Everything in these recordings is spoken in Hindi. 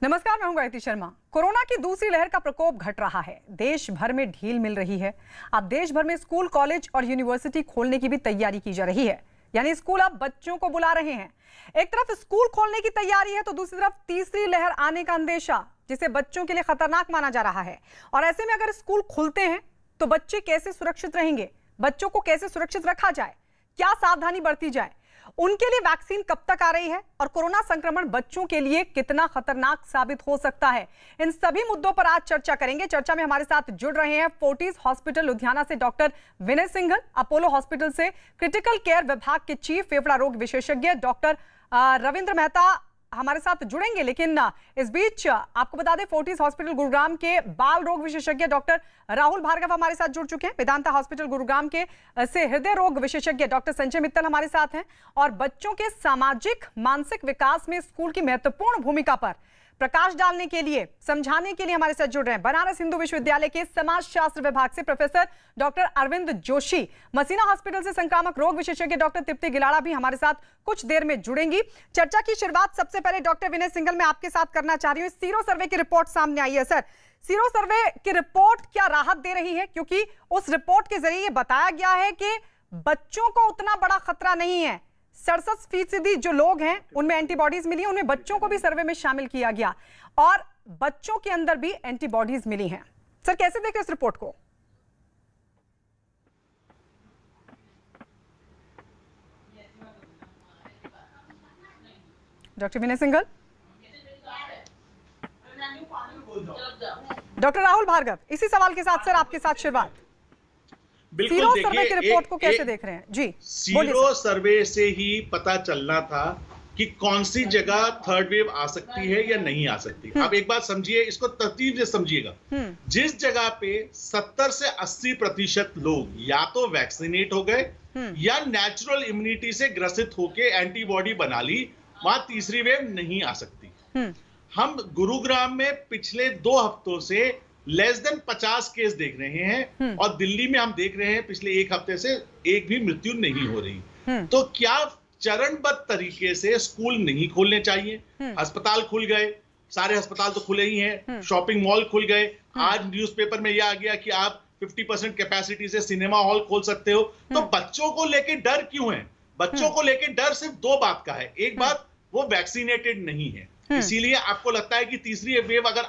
नमस्कार, मैं हूं गायत्री शर्मा। कोरोना की दूसरी लहर का प्रकोप घट रहा है। देश भर में ढील मिल रही है। अब देश भर में स्कूल, कॉलेज और यूनिवर्सिटी खोलने की भी तैयारी की जा रही है। यानी स्कूल अब बच्चों को बुला रहे हैं। एक तरफ स्कूल खोलने की तैयारी है तो दूसरी तरफ तीसरी लहर आने का अंदेशा, जिसे बच्चों के लिए खतरनाक माना जा रहा है। और ऐसे में अगर स्कूल खुलते हैं तो बच्चे कैसे सुरक्षित रहेंगे, बच्चों को कैसे सुरक्षित रखा जाए, क्या सावधानी बरती जाए, उनके लिए वैक्सीन कब तक आ रही है और कोरोना संक्रमण बच्चों के लिए कितना खतरनाक साबित हो सकता है, इन सभी मुद्दों पर आज चर्चा करेंगे। चर्चा में हमारे साथ जुड़ रहे हैं फोर्टिस हॉस्पिटल लुधियाना से डॉक्टर विनय सिंघल, अपोलो हॉस्पिटल से क्रिटिकल केयर विभाग के चीफ फेफड़ा रोग विशेषज्ञ डॉक्टर रविंद्र मेहता हमारे साथ जुड़ेंगे। लेकिन इस बीच आपको बता दें, फोर्टिस हॉस्पिटल गुरुग्राम के बाल रोग विशेषज्ञ डॉक्टर राहुल भार्गव हमारे साथ जुड़ चुके हैं। वेदांता हॉस्पिटल गुरुग्राम के से हृदय रोग विशेषज्ञ डॉक्टर संजय मित्तल हमारे साथ हैं। और बच्चों के सामाजिक मानसिक विकास में स्कूल की महत्वपूर्ण भूमिका पर प्रकाश डालने के लिए, समझाने के लिए हमारे साथ जुड़ रहे हैं बनारस हिंदू विश्वविद्यालय के समाजशास्त्र विभाग से professor doctor Arvind Joshi. Masina hospital से संक्रामक रोग विशेषज्ञ डॉक्टर तृप्ति गिलाड़ा भी हमारे साथ कुछ देर में जुड़ेंगी। चर्चा की शुरुआत सबसे पहले डॉक्टर विनय सिंघल मैं आपके साथ करना चाह रही हूँ। सीरो सर्वे की रिपोर्ट सामने आई है। सर, सीरो सर्वे की रिपोर्ट क्या राहत दे रही है? क्योंकि उस रिपोर्ट के जरिए बताया गया है कि बच्चों को उतना बड़ा खतरा नहीं है। 67% जो लोग हैं उनमें एंटीबॉडीज मिली है, उनमें बच्चों को भी सर्वे में शामिल किया गया और बच्चों के अंदर भी एंटीबॉडीज मिली हैं। सर, कैसे देखें इस रिपोर्ट को? डॉक्टर विनय सिंघल। डॉक्टर राहुल भार्गव, इसी सवाल के साथ सर आपके साथ शुरुआत। बिल्कुल, सर्वे की रिपोर्ट को कैसे देख रहे हैं? जी, सीरो सर्वे से ही पता चलना था कि कौन सी जगह थर्ड वेव आ सकती है या नहीं आ सकती। आप एक बात समझिए, इसको तरतीब से समझिएगा। जिस जगह पे 70 से 80% लोग या तो वैक्सीनेट हो गए या नेचुरल इम्यूनिटी से ग्रसित होके एंटीबॉडी बना ली, वहां तीसरी वेव नहीं आ सकती। हम गुरुग्राम में पिछले 2 हफ्तों से लेस देन 50 केस देख रहे हैं और दिल्ली में हम देख रहे हैं पिछले 1 हफ्ते से एक भी मृत्यु नहीं हो रही। तो क्या चरणबद्ध तरीके से स्कूल नहीं खोलने चाहिए? अस्पताल खुल गए, सारे अस्पताल तो खुले ही हैं, शॉपिंग मॉल खुल गए। आज न्यूज़पेपर में यह आ गया कि आप 50% कैपेसिटी से सिनेमा हॉल खोल सकते हो। तो बच्चों को लेके डर क्यों है? बच्चों को लेके डर सिर्फ 2 बात का है। एक बात, वो वैक्सीनेटेड नहीं है, इसीलिए आपको लगता है कि तीसरी वेव अगर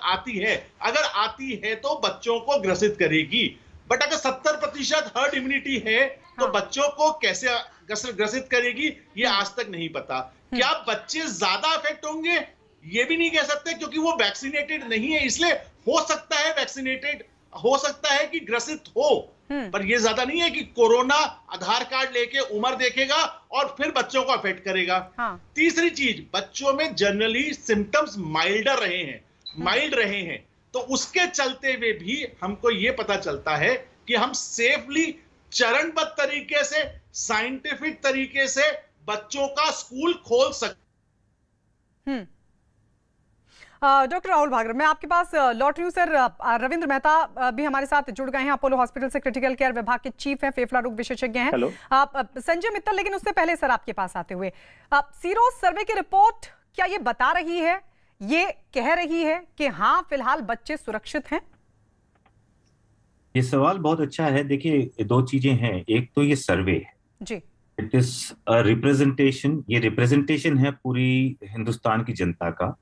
आती है तो बच्चों को ग्रसित करेगी। बट अगर 70% हर्ड इम्यूनिटी है तो बच्चों को कैसे ग्रसित करेगी, ये आज तक नहीं पता। क्या बच्चे ज्यादा अफेक्ट होंगे? ये भी नहीं कह सकते, क्योंकि वो वैक्सीनेटेड नहीं है। इसलिए हो सकता है वैक्सीनेटेड, हो सकता है कि ग्रसित हो, पर ये ज्यादा नहीं है कि कोरोना आधार कार्ड लेके उम्र देखेगा और फिर बच्चों को अफेक्ट करेगा। तीसरी चीज, बच्चों में जनरली सिम्टम्स माइल्ड रहे हैं, तो उसके चलते हुए भी हमको ये पता चलता है कि हम सेफली चरणबद्ध तरीके से, साइंटिफिक तरीके से बच्चों का स्कूल खोल सकते। डॉक्टर राहुल भार्गव, मैं आपके पास लौट रही हूँ। सर, रविंद्र मेहता भी हमारे साथ जुड़ गए हैं, अपोलो हॉस्पिटल से क्रिटिकल केयर विभाग के चीफ हैं, फेफड़ा रोग विशेषज्ञ हैं। संजय मित्तल, लेकिन उससे पहले सर आपके पास आते हुए, सीरो सर्वे की रिपोर्ट क्या ये बता रही है, ये कह रही है कि हाँ फिलहाल बच्चे सुरक्षित हैं? ये सवाल बहुत अच्छा है। देखिए, 2 चीजें हैं। एक तो ये सर्वे है जी, इट इज रिप्रेजेंटेशन। ये रिप्रेजेंटेशन है पूरी हिंदुस्तान की जनता का,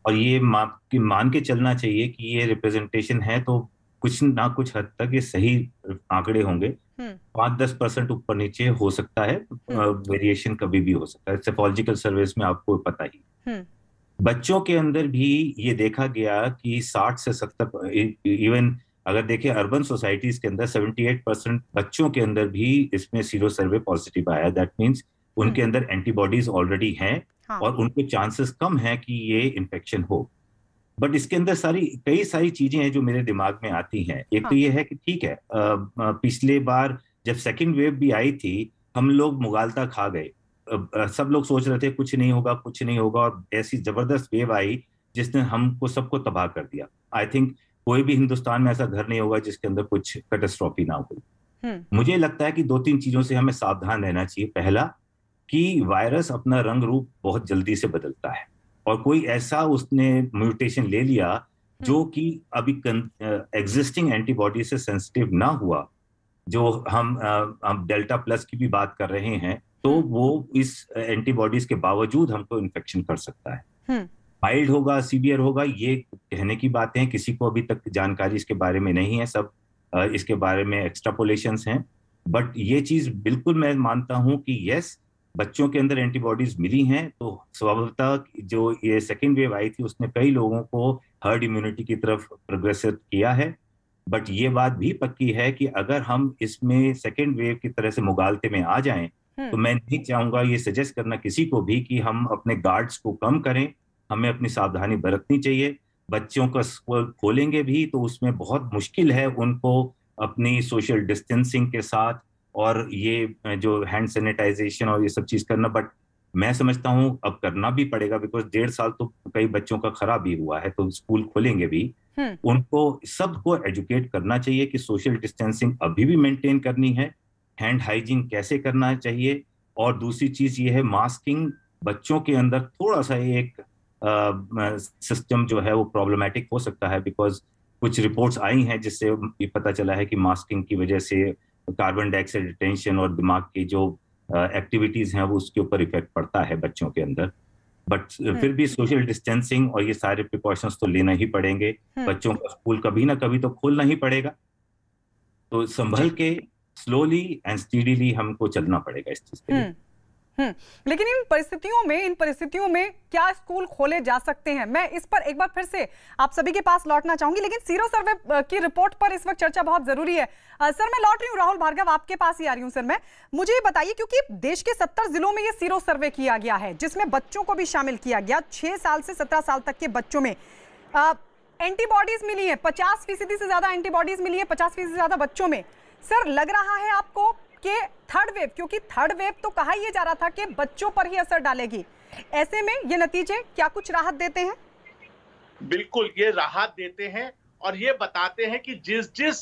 और ये मान के चलना चाहिए कि ये रिप्रेजेंटेशन है, तो कुछ ना कुछ हद तक ये सही आंकड़े होंगे। 5-10% ऊपर नीचे हो सकता है, वेरिएशन कभी भी हो सकता है। सेफोलॉजिकल सर्वेस में आपको पता ही। बच्चों के अंदर भी ये देखा गया कि 60 से 70, इवन अगर देखें अर्बन सोसाइटीज के अंदर 78% बच्चों के अंदर भी इसमें सीरो सर्वे पॉजिटिव आया। दैट मीन्स उनके अंदर एंटीबॉडीज ऑलरेडी हैं और उनके चांसेस कम है कि ये इन्फेक्शन हो। बट इसके अंदर कई सारी चीजें हैं जो मेरे दिमाग में आती हैं। एक तो ये है कि ठीक है, पिछले बार जब सेकंड वेव भी आई थी, हम लोग मुगालता खा गए। सब लोग सोच रहे थे कुछ नहीं होगा, और ऐसी जबरदस्त वेव आई जिसने हमको सबको तबाह कर दिया। आई थिंक कोई भी हिंदुस्तान में ऐसा घर नहीं होगा जिसके अंदर कुछ कैटास्ट्रोफी ना हो। मुझे लगता है कि 2-3 चीजों से हमें सावधान रहना चाहिए। पहला, कि वायरस अपना रंग रूप बहुत जल्दी से बदलता है और कोई ऐसा उसने म्यूटेशन ले लिया जो कि अभी एग्जिस्टिंग एंटीबॉडी से सेंसिटिव ना हुआ, जो हम डेल्टा प्लस की भी बात कर रहे हैं, तो वो इस एंटीबॉडीज के बावजूद हमको इन्फेक्शन कर सकता है। माइल्ड होगा, सीवियर होगा, ये कहने की बातें हैं, किसी को अभी तक जानकारी इसके बारे में नहीं है, सब इसके बारे में एक्सट्रापोलेशंस हैं। बट ये चीज बिल्कुल मैं मानता हूं कि यस, बच्चों के अंदर एंटीबॉडीज मिली हैं, तो स्वभावतः जो ये सेकेंड वेव आई थी उसने कई लोगों को हर्ड इम्यूनिटी की तरफ प्रोग्रेसिव किया है। बट ये बात भी पक्की है कि अगर हम इसमें सेकेंड वेव की तरह से मुगालते में आ जाएं, तो मैं नहीं चाहूंगा ये सजेस्ट करना किसी को भी कि हम अपने गार्ड्स को कम करें। हमें अपनी सावधानी बरतनी चाहिए। बच्चों का स्कूल खोलेंगे भी तो उसमें बहुत मुश्किल है उनको अपनी सोशल डिस्टेंसिंग के साथ और ये जो हैंड सैनिटाइजेशन और ये सब चीज करना, बट मैं समझता हूं अब करना भी पड़ेगा, बिकॉज 1.5 साल तो कई बच्चों का खराब भी हुआ है, तो स्कूल खोलेंगे भी। उनको सबको एजुकेट करना चाहिए कि सोशल डिस्टेंसिंग अभी भी मेंटेन करनी है, हैंड हाइजीन कैसे करना चाहिए, और दूसरी चीज ये है मास्किंग। बच्चों के अंदर थोड़ा सा एक सिस्टम जो है वो प्रॉब्लमेटिक हो सकता है, बिकॉज कुछ रिपोर्ट्स आई हैं जिससे ये पता चला है कि मास्किंग की वजह से कार्बन डाइऑक्साइड रिटेंशन और दिमाग की जो एक्टिविटीज हैं वो उसके ऊपर इफेक्ट पड़ता है बच्चों के अंदर। बट फिर भी सोशल डिस्टेंसिंग और ये सारे प्रिकॉशंस तो लेना ही पड़ेंगे। बच्चों का स्कूल कभी ना कभी तो खोलना ही पड़ेगा, तो संभल के स्लोली एंड स्पीडीली हमको चलना पड़ेगा इस चीज के लिए। लेकिन इन परिस्थितियों में क्या स्कूल खोले जा सकते हैं? मैं इस पर एक बार फिर से आप सभी के पास लौटना चाहूंगी, लेकिन सीरो सर्वे की रिपोर्ट पर इस वक्त चर्चा बहुत जरूरी है। सर मैं लौट रही हूँ, राहुल भार्गव आपके पास ही आ रही हूँ। सर मुझे ये बताइए, क्योंकि देश के 70 जिलों में ये सीरो सर्वे किया गया है जिसमें बच्चों को भी शामिल किया गया। 6 साल से 17 साल तक के बच्चों में एंटीबॉडीज मिली है, 50% से ज्यादा एंटीबॉडीज मिली है 50% से ज्यादा बच्चों में। सर लग रहा है आपको कि थर्ड वेव, क्योंकि थर्ड वेव तो कहा यह जा रहा था कि बच्चों पर ही असर डालेगी, ऐसे में ये नतीजे क्या कुछ राहत देते हैं? बिल्कुल ये राहत देते हैं और ये बताते हैं कि जिस जिस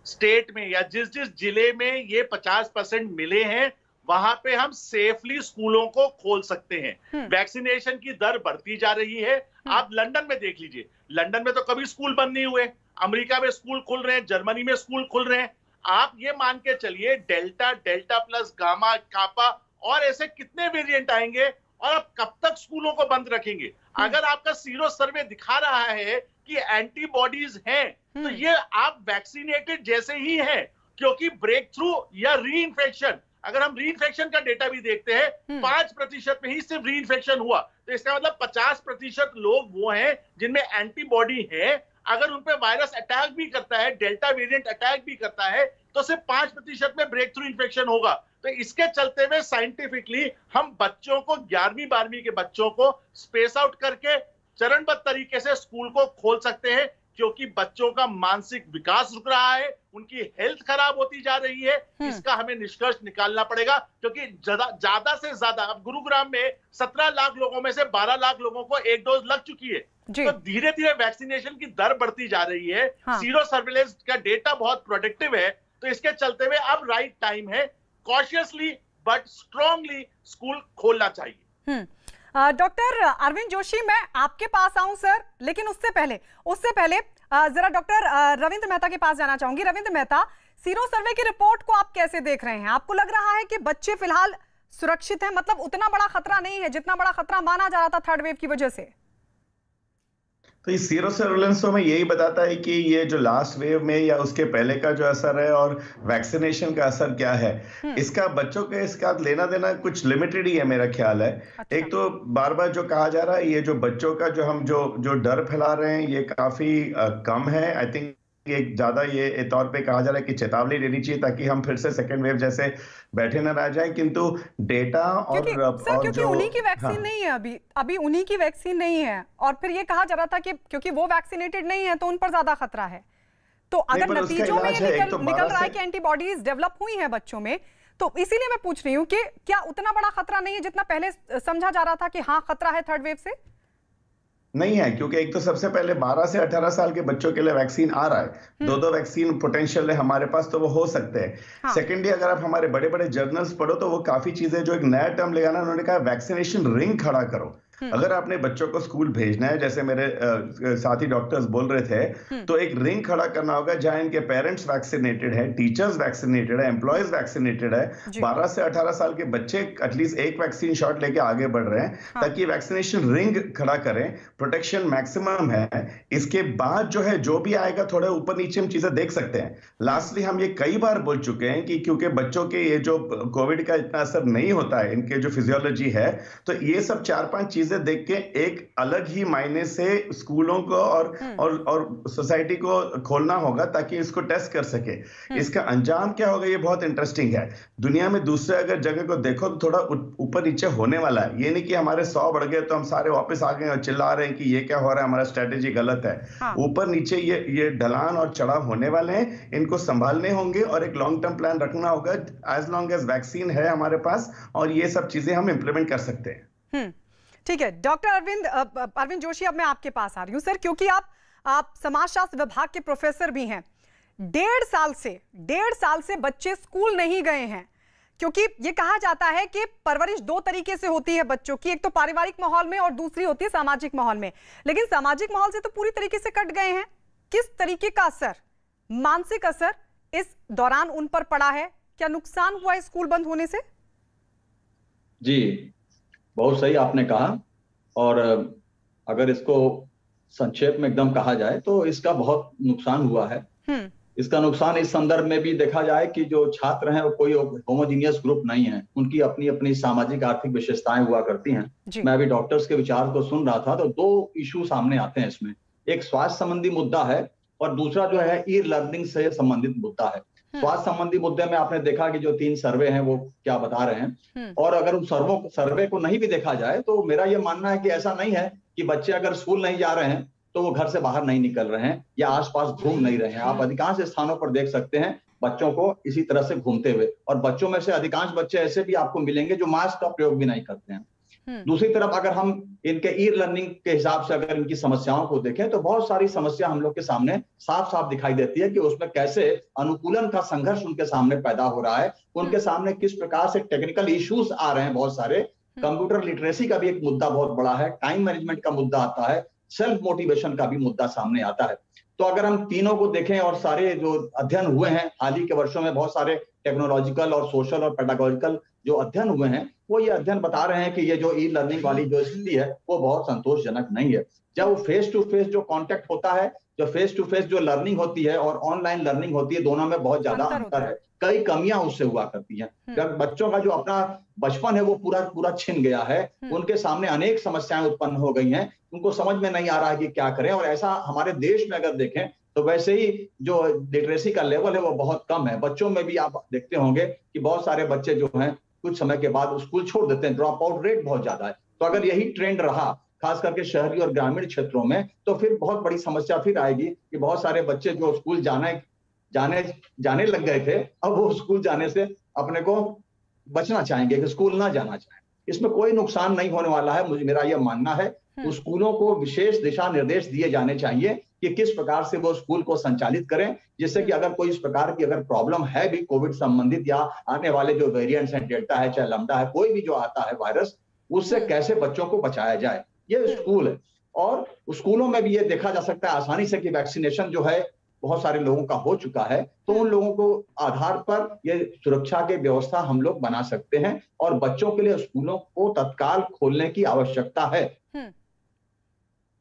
स्टेट में या जिस जिस जिले में ये 50% मिले हैं वहां पे हम सेफली स्कूलों को खोल सकते हैं। वैक्सीनेशन की दर बढ़ती जा रही है। आप लंदन में देख लीजिए, लंदन में तो कभी स्कूल बंद नहीं हुए, अमेरिका में स्कूल खुल रहे हैं, जर्मनी में स्कूल खुल रहे हैं। आप ये मान के चलिए डेल्टा, डेल्टा प्लस, गामा, कापा और ऐसे कितने वेरिएंट आएंगे और आप कब तक स्कूलों को बंद रखेंगे? अगर आपका सीरो सर्वे दिखा रहा है कि एंटीबॉडीज हैं, तो ये आप वैक्सीनेटेड जैसे ही हैं, क्योंकि ब्रेक थ्रू या री इन्फेक्शन, अगर हम री इन्फेक्शन का डेटा भी देखते हैं 5% में ही सिर्फ री इन्फेक्शन हुआ, तो इसका मतलब 50% लोग वो हैं जिनमें एंटीबॉडी है। अगर उन पे वायरस अटैक भी करता है, डेल्टा वेरिएंट अटैक भी करता है, तो सिर्फ 5% में ब्रेक थ्रू इन्फेक्शन होगा। तो इसके चलते हुए साइंटिफिकली हम बच्चों को 11वीं 12वीं के बच्चों को स्पेस आउट करके चरणबद्ध तरीके से स्कूल को खोल सकते हैं, क्योंकि बच्चों का मानसिक विकास रुक रहा है, उनकी हेल्थ खराब होती जा रही है। इसका हमें निष्कर्ष निकालना पड़ेगा, क्योंकि ज्यादा से ज्यादा अब गुरुग्राम में 17 लाख लोगों में से 12 लाख लोगों को 1 डोज लग चुकी है। तो धीरे धीरे वैक्सीनेशन की दर बढ़ती जा रही है। सीरो सर्विलेंस का डेटा बहुत प्रोडक्टिव है, तो इसके चलते हुए अब राइट टाइम है कॉशियसली बट स्ट्रांगली स्कूल खोलना चाहिए। डॉक्टर अरविंद जोशी, मैं आपके पास आऊं सर, लेकिन उससे पहले जरा डॉक्टर रविंद्र मेहता के पास जाना चाहूंगी। रविंद्र मेहता, सीरो सर्वे की रिपोर्ट को आप कैसे देख रहे हैं? आपको लग रहा है कि बच्चे फिलहाल सुरक्षित हैं, मतलब उतना बड़ा खतरा नहीं है जितना बड़ा खतरा माना जा रहा था थर्ड वेव की वजह से? तो इस सीरो सर्वेलेंस में यही बताता है कि ये जो लास्ट वेव में या उसके पहले का जो असर है और वैक्सीनेशन का असर क्या है, इसका बच्चों के इसका लेना देना कुछ लिमिटेड ही है मेरा ख्याल है। अच्छा। एक तो बार बार जो कहा जा रहा है, ये जो बच्चों का जो हम जो डर फैला रहे हैं ये काफी कम है। आई थिंक एक ज्यादा ये तौर पे कहा जा रहा है कि चेतावनी देनी चाहिए ताकि हम फिर से सेकेंड वेव जैसे बैठे न रह जाए, किंतु डेटा क्योंकि उन्हीं की वैक्सीन नहीं है, अभी उन्हीं की वैक्सीन नहीं है, और फिर ये कहा जा रहा था कि क्योंकि वो वैक्सीनेटेड नहीं है तो उन पर ज्यादा खतरा है। तो अगर नतीजों में निकल रहा है कि एंटीबॉडीज डेवलप हुई है बच्चों में, तो इसीलिए मैं पूछ रही हूँ कि क्या उतना बड़ा खतरा नहीं है जितना पहले समझा जा रहा था कि हाँ खतरा है थर्ड वेव से? नहीं है, क्योंकि एक तो सबसे पहले 12 से 18 साल के बच्चों के लिए वैक्सीन आ रहा है, 2 वैक्सीन पोटेंशियल है हमारे पास, तो वो हो सकते हैं। हाँ। सेकेंडली अगर आप हमारे बड़े बड़े जर्नल्स पढ़ो तो वो काफी चीजें जो एक नया टर्म ले आना, उन्होंने कहा वैक्सीनेशन रिंग खड़ा करो। अगर आपने बच्चों को स्कूल भेजना है, जैसे मेरे साथी डॉक्टर्स बोल रहे थे, तो एक रिंग खड़ा करना होगा जहां इनके पेरेंट्स वैक्सीनेटेड है, टीचर्स वैक्सीनेटेड है, एम्प्लॉयज वैक्सीनेटेड है, 12 से 18 साल के बच्चे एटलीस्ट एक वैक्सीन शॉट लेके आगे बढ़ रहे हैं, ताकि वैक्सीनेशन रिंग खड़ा करें, प्रोटेक्शन मैक्सिमम है। इसके बाद जो है, जो भी आएगा थोड़ा ऊपर नीचे हम चीजें देख सकते हैं। लास्टली हम ये कई बार बोल चुके हैं कि क्योंकि बच्चों के ये जो कोविड का इतना असर नहीं होता है, इनके जो फिजियोलॉजी है, तो ये सब 4-5 चीजें देख के एक अलग ही मायने से स्कूलों को और सोसाइटी को खोलना होगा, ताकि इसको टेस्ट कर सके। इसका अंजाम क्या होगा, ये बहुत इंटरेस्टिंग है। दुनिया में दूसरे अगर जगह को देखो तो थोड़ा ऊपर नीचे होने वाला है। ये नहीं कि हमारे 100 बढ़ गए तो हम सारे वापस आ गए और चिल्ला रहे हैं कि ये क्या हो रहा है, हमारा स्ट्रेटेजी गलत है। ऊपर नीचे ये ढलान और चढ़ाव होने वाले हैं, इनको संभालने होंगे और एक लॉन्ग टर्म प्लान रखना होगा, एज लॉन्ग एज वैक्सीन है हमारे पास और ये सब चीजें हम इंप्लीमेंट कर सकते हैं। ठीक है डॉक्टर अरविंद जोशी, अब मैं आपके पास आ रही हूं सर, क्योंकि आप समाजशास्त्र विभाग के प्रोफेसर भी हैं। 1.5 साल से बच्चे स्कूल नहीं गए हैं, क्योंकि ये कहा जाता है कि परवरिश 2 तरीके से होती है बच्चों की, एक तो पारिवारिक माहौल में और दूसरी होती है सामाजिक माहौल में। लेकिन सामाजिक माहौल से तो पूरी तरीके से कट गए हैं। किस तरीके का असर, मानसिक असर इस दौरान उन पर पड़ा है? क्या नुकसान हुआ है स्कूल बंद होने से? जी, बहुत सही आपने कहा। और अगर इसको संक्षेप में एकदम कहा जाए तो इसका बहुत नुकसान हुआ है। इसका नुकसान इस संदर्भ में भी देखा जाए कि जो छात्र हैं वो कोई होमोजीनियस ग्रुप नहीं है, उनकी अपनी अपनी सामाजिक आर्थिक विशेषताएं हुआ करती हैं। मैं अभी डॉक्टर्स के विचार को सुन रहा था तो 2 इशू सामने आते हैं इसमें। एक स्वास्थ्य संबंधी मुद्दा है और दूसरा जो है ई लर्निंग से संबंधित मुद्दा है। स्वास्थ्य संबंधी मुद्दे में आपने देखा कि जो 3 सर्वे हैं वो क्या बता रहे हैं, और अगर उन सर्वे को नहीं भी देखा जाए तो मेरा ये मानना है कि ऐसा नहीं है कि बच्चे अगर स्कूल नहीं जा रहे हैं तो वो घर से बाहर नहीं निकल रहे हैं या आसपास घूम नहीं रहे हैं। आप अधिकांश स्थानों पर देख सकते हैं बच्चों को इसी तरह से घूमते हुए, और बच्चों में से अधिकांश बच्चे ऐसे भी आपको मिलेंगे जो मास्क का प्रयोग भी नहीं करते हैं। दूसरी तरफ अगर हम इनके ई लर्निंग के हिसाब से अगर इनकी समस्याओं को देखें तो बहुत सारी समस्या हम लोग के सामने साफ साफ दिखाई देती है कि उसमें कैसे अनुकूलन का संघर्ष उनके सामने पैदा हो रहा है, उनके सामने किस प्रकार से टेक्निकल इश्यूज आ रहे हैं। बहुत सारे कंप्यूटर लिटरेसी का भी एक मुद्दा बहुत बड़ा है, टाइम मैनेजमेंट का मुद्दा आता है, सेल्फ मोटिवेशन का भी मुद्दा सामने आता है। तो अगर हम तीनों को देखें और सारे जो अध्ययन हुए हैं हाल ही के वर्षों में, बहुत सारे टेक्नोलॉजिकल और सोशल और पेडागोजिकल जो अध्ययन हुए हैं, वो ये अध्ययन बता रहे हैं कि ये जो ई लर्निंग वाली जो स्थिति है वो बहुत संतोषजनक नहीं है। जब वो फेस टू फेस जो कांटेक्ट होता है, जो फेस टू फेस जो लर्निंग होती है और ऑनलाइन लर्निंग होती है, दोनों में बहुत ज्यादा अंतर है। कई कमियां उससे हुआ करती हैं। बच्चों का जो अपना बचपन है वो पूरा छिन गया है, उनके सामने अनेक समस्याएं उत्पन्न हो गई हैं, उनको समझ में नहीं आ रहा है कि क्या करें। और ऐसा हमारे देश में अगर देखें तो वैसे ही जो लिटरेसी का लेवल है वो बहुत कम है। बच्चों में भी आप देखते होंगे कि बहुत सारे बच्चे जो हैं कुछ समय के बाद स्कूल छोड़ देते हैं, ड्रॉप आउट रेट बहुत ज्यादा है। तो अगर यही ट्रेंड रहा खास करके शहरी और ग्रामीण क्षेत्रों में, तो फिर बहुत बड़ी समस्या फिर आएगी कि बहुत सारे बच्चे जो स्कूल जाने लग गए थे, अब वो स्कूल जाने से अपने को बचना चाहेंगे कि स्कूल ना जाना चाहें। इसमें कोई नुकसान नहीं होने वाला है, मेरा यह मानना है। स्कूलों को विशेष दिशा निर्देश दिए जाने चाहिए कि किस प्रकार से वो स्कूल को संचालित करें, जिससे कि अगर कोई इस प्रकार की अगर प्रॉब्लम है भी कोविड संबंधित या आने वाले जो वेरिएंट्स हैं, डेल्टा है चाहे लैम्डा है, कोई भी जो आता है वायरस, उससे कैसे बच्चों को बचाया जाए, ये स्कूल है। और स्कूलों में भी ये देखा जा सकता है आसानी से कि वैक्सीनेशन जो है बहुत सारे लोगों का हो चुका है, तो उन लोगों को आधार पर ये सुरक्षा की व्यवस्था हम लोग बना सकते हैं और बच्चों के लिए स्कूलों को तत्काल खोलने की आवश्यकता है,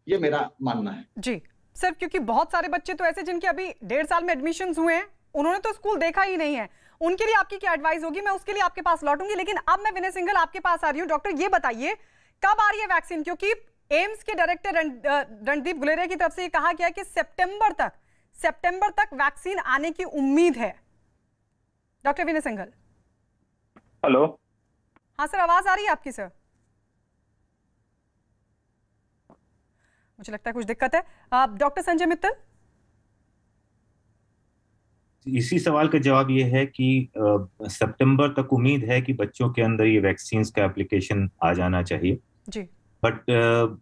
ये मेरा मानना है। जी सर, क्योंकि बहुत सारे बच्चे तो ऐसे जिनके अभी 1.5 साल में एडमिशंस हुए हैं, उन्होंने तो स्कूल देखा ही नहीं है, उनके लिए आपकी क्या एडवाइस होगी? मैं उसके लिए आपके पास लौटूंगी, लेकिन अब मैं विनय सिंघल आपके पास आ रही हूँ। डॉक्टर ये बताइए कब आ रही है वैक्सीन? क्योंकि एम्स के डायरेक्टर रणदीप गुलेरिया की तरफ से कहा गया कि सितंबर तक वैक्सीन आने की उम्मीद है। डॉक्टर विनय सिंघल। हेलो। हाँ सर, आवाज आ रही है आपकी? सर मुझे लगता है कुछ दिक्कत है। डॉक्टर संजय मित्तल। इसी सवाल का जवाब ये है कि सितंबर तक उम्मीद है कि बच्चों के अंदर ये वैक्सीन का एप्लीकेशन आ जाना चाहिए जी। बट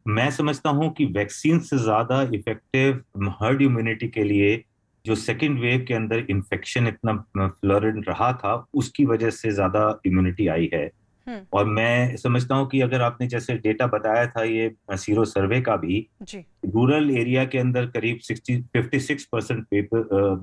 मैं समझता हूं कि वैक्सीन से ज्यादा इफेक्टिव हर्ड इम्यूनिटी के लिए जो सेकेंड वेव के अंदर इन्फेक्शन इतना फ्लोरेंट रहा था, उसकी वजह से ज्यादा इम्यूनिटी आई है। और मैं समझता हूँ कि अगर आपने जैसे डेटा बताया था ये सीरो सर्वे का भी, रूरल एरिया के अंदर करीब 56%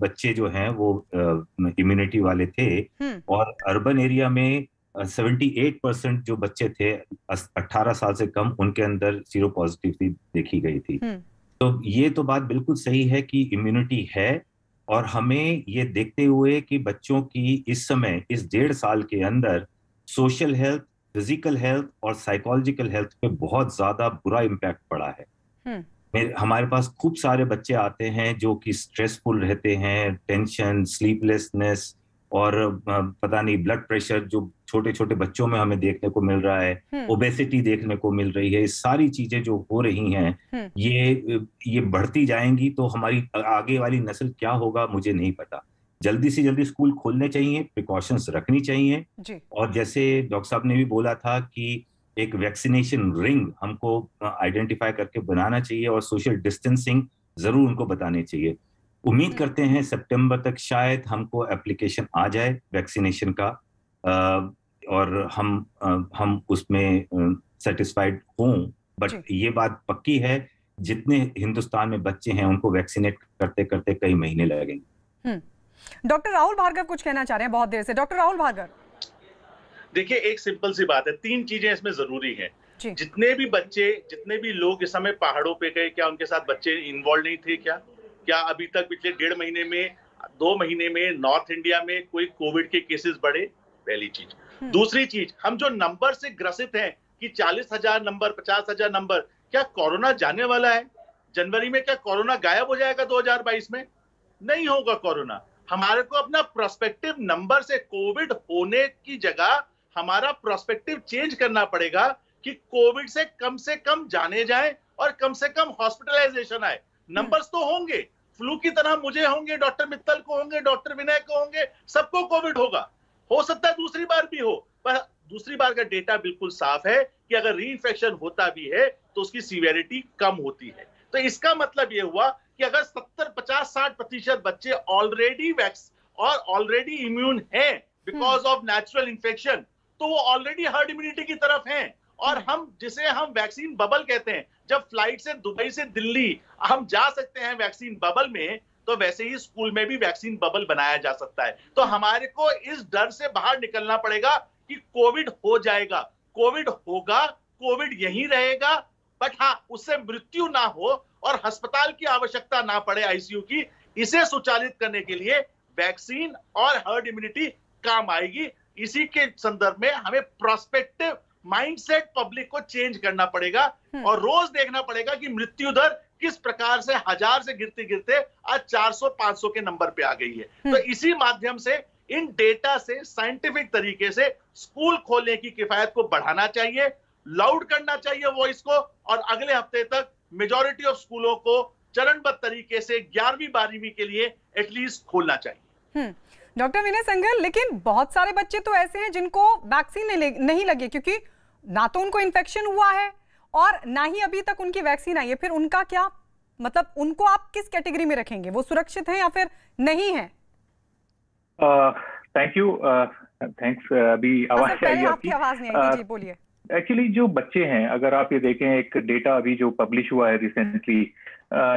बच्चे जो हैं वो इम्यूनिटी वाले थे, और अर्बन एरिया में 78% जो बच्चे थे 18 साल से कम, उनके अंदर सीरो पॉजिटिविटी देखी गई थी। तो ये तो बात बिल्कुल सही है कि इम्यूनिटी है, और हमें ये देखते हुए कि बच्चों की इस समय इस 1.5 साल के अंदर सोशल हेल्थ, फिजिकल हेल्थ और साइकोलॉजिकल हेल्थ पे बहुत ज्यादा बुरा इम्पैक्ट पड़ा है। हमारे पास खूब सारे बच्चे आते हैं जो कि स्ट्रेसफुल रहते हैं, टेंशन, स्लीपलेसनेस और पता नहीं ब्लड प्रेशर जो छोटे छोटे बच्चों में हमें देखने को मिल रहा है, ओबेसिटी देखने को मिल रही है। ये सारी चीजें जो हो रही हैं ये बढ़ती जाएंगी, तो हमारी आगे वाली नस्ल क्या होगा मुझे नहीं पता। जल्दी से जल्दी स्कूल खोलने चाहिए, प्रिकॉशंस रखनी चाहिए, और जैसे डॉक्टर साहब ने भी बोला था कि एक वैक्सीनेशन रिंग हमको आइडेंटिफाई करके बनाना चाहिए, और सोशल डिस्टेंसिंग जरूर उनको बताने चाहिए। उम्मीद करते हैं सितंबर तक शायद हमको एप्लीकेशन आ जाए वैक्सीनेशन का, और हम उसमें सेटिस्फाइड हों। बट ये बात पक्की है, जितने हिंदुस्तान में बच्चे हैं उनको वैक्सीनेट करते करते कई महीने लगेंगे। डॉक्टर राहुल भार्गव कुछ कहना चाह रहे हैं बहुत देर से। डॉक्टर राहुल भार्गव, देखिए एक सिंपल सी बात है, 3 चीजें इसमें जरूरी है। जितने भी बच्चे, जितने भी लोग इस समय पहाड़ों पे गए, क्या उनके साथ बच्चे इन्वॉल्व नहीं थे? क्या अभी तक पिछले 1.5 महीने में, 2 महीने में नॉर्थ इंडिया में कोई कोविड के केसेस बढ़े? पहली चीज। दूसरी चीज, हम जो नंबर से ग्रसित हैं कि 40,000 नंबर, 50,000 नंबर, क्या कोरोना जाने वाला है? जनवरी में क्या कोरोना गायब हो जाएगा 2022 में? नहीं होगा कोरोना। हमारे को अपना प्रोस्पेक्टिव नंबर से, कोविड होने की जगह हमारा प्रोस्पेक्टिव चेंज करना पड़ेगा कि कोविड से कम जाने जाए और कम से कम हॉस्पिटलाइजेशन आए। नंबर्स तो होंगे, फ्लू की तरह मुझे होंगे, डॉक्टर मित्तल को होंगे, डॉक्टर विनय को होंगे, सबको कोविड होगा। हो सकता है दूसरी बार भी हो, पर दूसरी बार का डेटा बिल्कुल साफ है कि अगर रीइंफेक्शन होता भी है तो उसकी सीवियरिटी कम होती है। तो इसका मतलब यह हुआ कि अगर 70, 50, 60% बच्चे ऑलरेडी वैक्स और ऑलरेडी इम्यून हैं बिकॉज ऑफ नेचुरल इन्फेक्शन, तो वो ऑलरेडी हर्ड इम्यूनिटी की तरफ हैं। और हम जिसे हम वैक्सीन बबल कहते हैं, जब फ्लाइट से दुबई से दिल्ली हम जा सकते हैं वैक्सीन बबल में, तो वैसे ही स्कूल में भी वैक्सीन बबल बनाया जा सकता है। तो हमारे को इस डर से बाहर निकलना पड़ेगा कि कोविड हो जाएगा, कोविड होगा, कोविड यहीं रहेगा, बट हाँ उससे मृत्यु ना हो और अस्पताल की आवश्यकता ना पड़े, आईसीयू की। इसे सुचालित करने के लिए वैक्सीन और हर्ड इम्यूनिटी काम आएगी। इसी के संदर्भ में हमें प्रोस्पेक्टिव माइंडसेट पब्लिक को चेंज करना पड़ेगा और रोज देखना पड़ेगा कि मृत्यु दर किस प्रकार से 1000 से गिरते गिरते आज 400-500 के नंबर पे आ गई है। तो इसी माध्यम से, इन डेटा से, साइंटिफिक तरीके से स्कूल खोलने की किफायत को बढ़ाना चाहिए, लाउड करना चाहिए वॉइस को, और अगले हफ्ते तक मेजॉरिटी ऑफ स्कूलों को चरणबद्ध तरीके से 11वीं 12वीं के लिए एटलीस्ट खोलना चाहिए। डॉक्टर विनय संघल, लेकिन बहुत सारे बच्चे तो ऐसे हैं जिनको वैक्सीन नहीं लगे, क्योंकि ना तो उनको इन्फेक्शन हुआ है और ना ही अभी तक उनकी वैक्सीन आई है। फिर उनका क्या मतलब, उनको आप किस कैटेगरी में रखेंगे? वो सुरक्षित हैं या फिर नहीं है? Thank you, thanks. अभी आवाज आई आपकी आवाज नहीं आई, जी बोलिए। एक्चुअली जो बच्चे हैं, अगर आप ये देखें, एक डेटा अभी जो पब्लिश हुआ है रिसेंटली,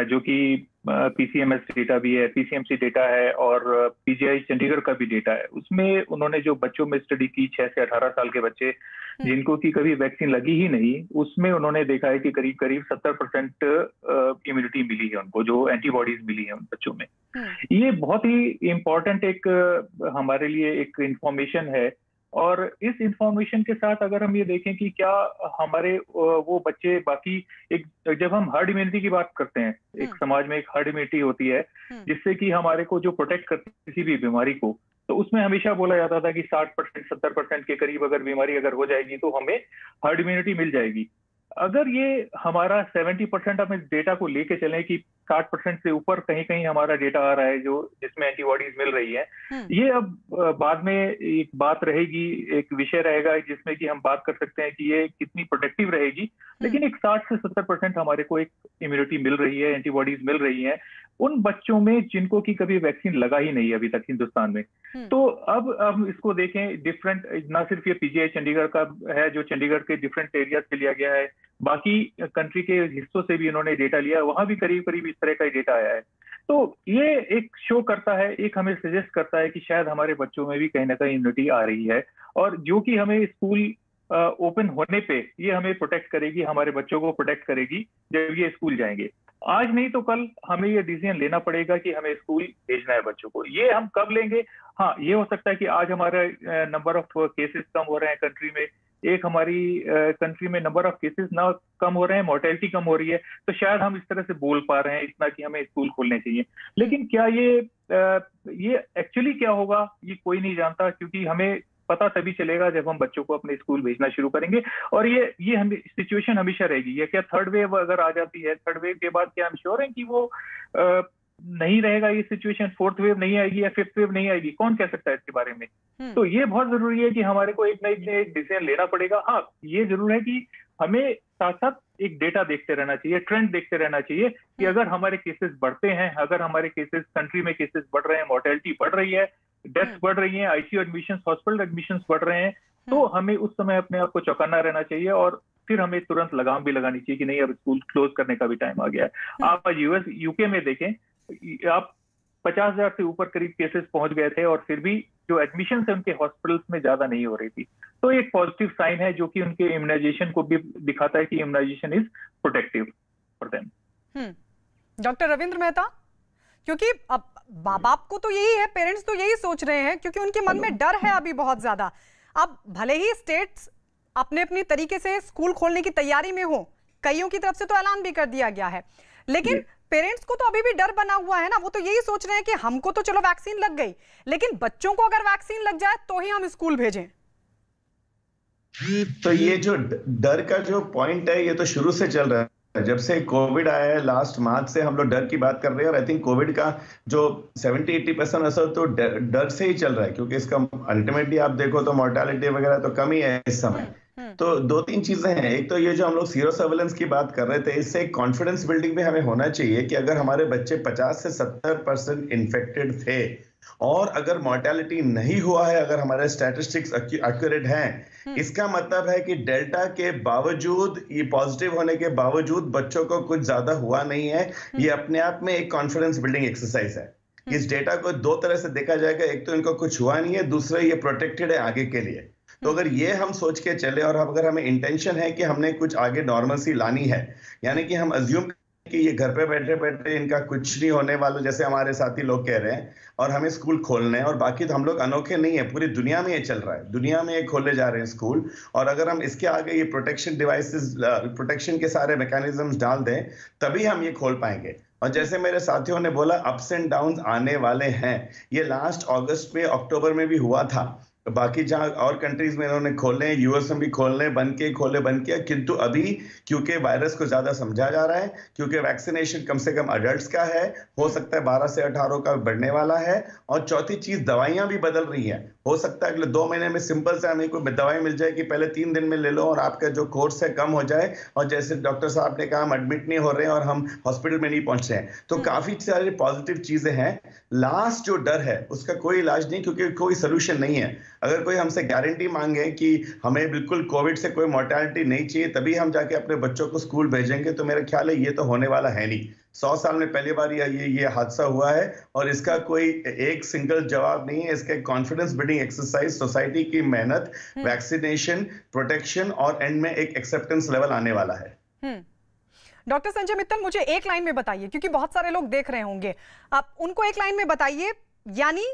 जो कि पीसीएमएस डेटा भी है, पीसीएमसी डेटा है और पीजीआई चंडीगढ़ का भी डेटा है। उसमें उन्होंने जो बच्चों में स्टडी की, 6 से 18 साल के बच्चे जिनको की कभी वैक्सीन लगी ही नहीं, उसमें उन्होंने देखा है कि करीब करीब 70% इम्यूनिटी मिली है उनको, जो एंटीबॉडीज मिली है उन बच्चों में। ये बहुत ही इम्पोर्टेंट एक हमारे लिए एक इंफॉर्मेशन है। और इस इंफॉर्मेशन के साथ अगर हम ये देखें कि क्या हमारे वो बच्चे बाकी, एक जब हम हर्ड इम्यूनिटी की बात करते हैं, एक समाज में एक हर्ड इम्यूनिटी होती है जिससे कि हमारे को जो प्रोटेक्ट करती है किसी भी बीमारी को, तो उसमें हमेशा बोला जाता था कि 60%, 70% के करीब अगर बीमारी अगर हो जाएगी तो हमें हर्ड इम्यूनिटी मिल जाएगी। अगर ये हमारा 70% हम इस डेटा को लेके चलें कि 60% से ऊपर कहीं कहीं हमारा डेटा आ रहा है जो जिसमें एंटीबॉडीज मिल रही है, ये अब बाद में एक बात रहेगी, एक विषय रहेगा जिसमें कि हम बात कर सकते हैं कि ये कितनी प्रोटेक्टिव रहेगी। लेकिन एक 60 से 70% हमारे को एक इम्यूनिटी मिल रही है, एंटीबॉडीज मिल रही है। उन बच्चों में जिनको की कभी वैक्सीन लगा ही नहीं अभी तक हिंदुस्तान में। तो अब हम इसको देखें, डिफरेंट, ना सिर्फ ये पीजीआई चंडीगढ़ का है जो चंडीगढ़ के डिफरेंट एरिया से लिया गया है, बाकी कंट्री के हिस्सों से भी इन्होंने डेटा लिया, वहां भी करीब करीब इस तरह का डेटा आया है। तो ये एक शो करता है, एक हमें सजेस्ट करता है कि शायद हमारे बच्चों में भी कहीं ना कहीं इम्यूनिटी आ रही है, और जो कि हमें स्कूल ओपन होने पे ये हमें प्रोटेक्ट करेगी, हमारे बच्चों को प्रोटेक्ट करेगी जब ये स्कूल जाएंगे। आज नहीं तो कल हमें ये डिसीजन लेना पड़ेगा कि हमें स्कूल भेजना है बच्चों को। ये हम कब लेंगे? हाँ, ये हो सकता है कि आज हमारा नंबर ऑफ केसेस कम हो रहे हैं कंट्री में, एक हमारी कंट्री में नंबर ऑफ केसेस ना कम हो रहे हैं, मोर्टेलिटी कम हो रही है, तो शायद हम इस तरह से बोल पा रहे हैं इतना कि हमें स्कूल खोलने चाहिए। लेकिन क्या ये एक्चुअली क्या होगा ये कोई नहीं जानता, क्योंकि हमें पता तभी चलेगा जब हम बच्चों को अपने स्कूल भेजना शुरू करेंगे। और ये हम सिचुएशन हमेशा रहेगी। ये क्या थर्ड वेव अगर आ जाती है, थर्ड वेव के बाद क्या हम श्योर हैं कि वो नहीं रहेगा ये सिचुएशन, फोर्थ वेव नहीं आएगी या फिफ्थ वेव नहीं आएगी? कौन कह सकता है इसके बारे में? तो ये बहुत जरूरी है कि हमारे को एक डिसीजन लेना पड़ेगा। हाँ, ये जरूर है कि हमें साथ साथ एक डेटा देखते रहना चाहिए, ट्रेंड देखते रहना चाहिए कि अगर हमारे केसेस बढ़ते हैं, अगर हमारे केसेस कंट्री में केसेस बढ़ रहे हैं, मोर्टेलिटी बढ़ रही है, डेथ्स बढ़ रही हैं, आईसीयू एडमिशंस, हॉस्पिटल एडमिशंस बढ़ रहे हैं, तो हमें उस समय अपने आप को चौकन्ना रहना चाहिए और फिर हमें तुरंत लगाम भी लगानी चाहिए कि नहीं, अब स्कूल क्लोज करने का भी टाइम आ गया है। आप आज यूके में देखें, आप 50,000 से ऊपर करीब केसेस पहुंच गए थे और फिर भी जो एडमिशन है उनके हॉस्पिटल्स में ज्यादा नहीं हो रही थी। तो एक पॉजिटिव साइन है जो कि उनके इम्यूनाइजेशन को भी दिखाता है कि immunization is protective for them. Doctor Ravindra Mehta, क्योंकि अब माँ बाप को तो यही है, पेरेंट्स तो यही सोच रहे हैं, क्योंकि उनके मन में डर है अभी बहुत ज्यादा। अब भले ही स्टेट्स अपने अपनी तरीके से स्कूल खोलने की तैयारी में हो, कईयों की तरफ से तो ऐलान भी कर दिया गया है, लेकिन पेरेंट्स को तो अभी भी डर बना हुआ है ना। वो तो यही सोच रहे हैं कि हमको तो चलो वैक्सीन लग गई, लेकिन बच्चों को अगर वैक्सीन लग जाए तो ही हम स्कूल भेजें। तो ये जो डर का जो पॉइंट है, ये तो शुरू से चल रहा है। जब से कोविड आया है लास्ट मार्च से हम लोग डर की बात कर रहे हैं, और आई थिंक कोविड का जो 70-80% असर तो डर से ही चल रहा है, क्योंकि इसका अल्टीमेटली आप देखो तो मोर्टेलिटी वगैरह तो कम ही है इस समय। तो 2-3 चीजें हैं। एक तो ये जो हम लोग सीरो सर्वेलेंस की बात कर रहे थे, इससे कॉन्फिडेंस बिल्डिंग भी हमें होना चाहिए कि अगर हमारे बच्चे 50 से 70% इन्फेक्टेड थे और अगर मोर्टेलिटी नहीं हुआ है, अगर हमारे स्टैटिस्टिक्स एक्यूरेट हैं, इसका मतलब है कि डेल्टा के बावजूद, ये पॉजिटिव होने के बावजूद बच्चों को कुछ ज्यादा हुआ नहीं है। ये अपने आप में एक कॉन्फिडेंस बिल्डिंग एक्सरसाइज है। इस डेटा को 2 तरह से देखा जाएगा, एक तो इनको कुछ हुआ नहीं है, दूसरा ये प्रोटेक्टेड है आगे के लिए। तो अगर ये हम सोच के चले और अगर हमें इंटेंशन है कि हमने कुछ आगे नॉर्मलसी लानी है, यानी कि हम अज्यूम कि ये घर पे बैठे बैठे इनका कुछ नहीं होने वाला, जैसे हमारे साथी लोग कह रहे हैं, और हमें स्कूल खोलने हैं, और बाकी तो हम लोग अनोखे नहीं है, पूरी दुनिया में ये चल रहा है, दुनिया में ये खोले जा रहे हैं स्कूल। और अगर हम इसके आगे ये प्रोटेक्शन डिवाइसेस, प्रोटेक्शन के सारे मैकेनिज्म्स डाल दें, तभी हम ये खोल पाएंगे। और जैसे मेरे साथियों ने बोला, अप्स एंड डाउन्स आने वाले हैं। ये लास्ट अगस्त में, अक्टूबर में भी हुआ था। बाकी जहां और कंट्रीज में इन्होंने खोले, यूएस में भी खोलने बंद किया, किंतु अभी क्योंकि वायरस को ज्यादा समझा जा रहा है, क्योंकि वैक्सीनेशन कम से कम अडल्ट्स का है, हो सकता है 12 से 18 का बढ़ने वाला है, और चौथी चीज दवाइयां भी बदल रही हैं। हो सकता है अगले 2 महीने में सिंपल से हमें कोई दवाई मिल जाए कि पहले 3 दिन में ले लो और आपका जो कोर्स है कम हो जाए, और जैसे डॉक्टर साहब ने कहा, हम एडमिट नहीं हो रहे हैं और हम हॉस्पिटल में नहीं पहुंच रहे हैं। तो काफी सारी पॉजिटिव चीजें हैं। लास्ट जो डर है उसका कोई इलाज नहीं, क्योंकि कोई सोल्यूशन नहीं है। अगर कोई हमसे गारंटी मांगे कि हमें बिल्कुल कोविड से कोई मोर्टेलिटी नहीं चाहिए, तभी हम जाके अपने बच्चों को स्कूल भेजेंगे, तो मेरा ख्याल है ये तो होने वाला है नहीं। 100 साल में पहली बार ये हादसा हुआ है, और इसका कोई एक सिंगल जवाब नहीं है। इसका कॉन्फिडेंस बिल्डिंग एक्सरसाइज, सोसाइटी की मेहनत, वैक्सीनेशन, प्रोटेक्शन, और एंड में एक एक्सेप्टेंस लेवल आने वाला है। डॉक्टर संजय मित्तल, मुझे एक लाइन में बताइए, क्योंकि बहुत सारे लोग देख रहे होंगे, आप उनको एक लाइन में बताइए, यानी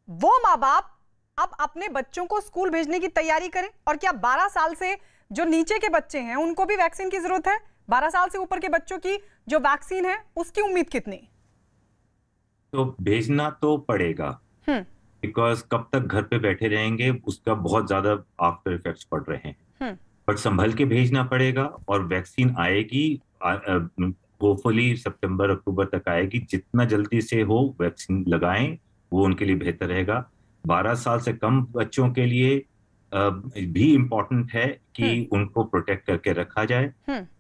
वो माँ बाप अब अपने बच्चों को स्कूल भेजने की तैयारी करें, और क्या 12 साल से जो नीचे के बच्चे हैं उनको भी वैक्सीन की जरूरत है? 12 साल से ऊपर के बच्चों की जो वैक्सीन है उसकी उम्मीद कितनी? तो भेजना तो पड़ेगा, बिकॉज कब तक घर पे बैठे रहेंगे, उसका बहुत ज्यादा आफ्टर इफेक्ट्स पड़ रहे हैं। बट संभल के भेजना पड़ेगा, और वैक्सीन आएगी, होपफुली सितंबर अक्टूबर तक आएगी। जितना जल्दी से हो वैक्सीन लगाएं, वो उनके लिए बेहतर रहेगा। 12 साल से कम बच्चों के लिए भी इम्पोर्टेंट है कि उनको प्रोटेक्ट करके रखा जाए।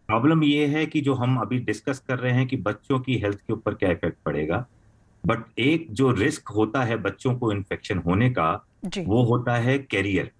प्रॉब्लम ये है कि जो हम अभी डिस्कस कर रहे हैं कि बच्चों की हेल्थ के ऊपर क्या इफेक्ट पड़ेगा, बट एक जो रिस्क होता है बच्चों को इन्फेक्शन होने का, वो होता है कैरियर।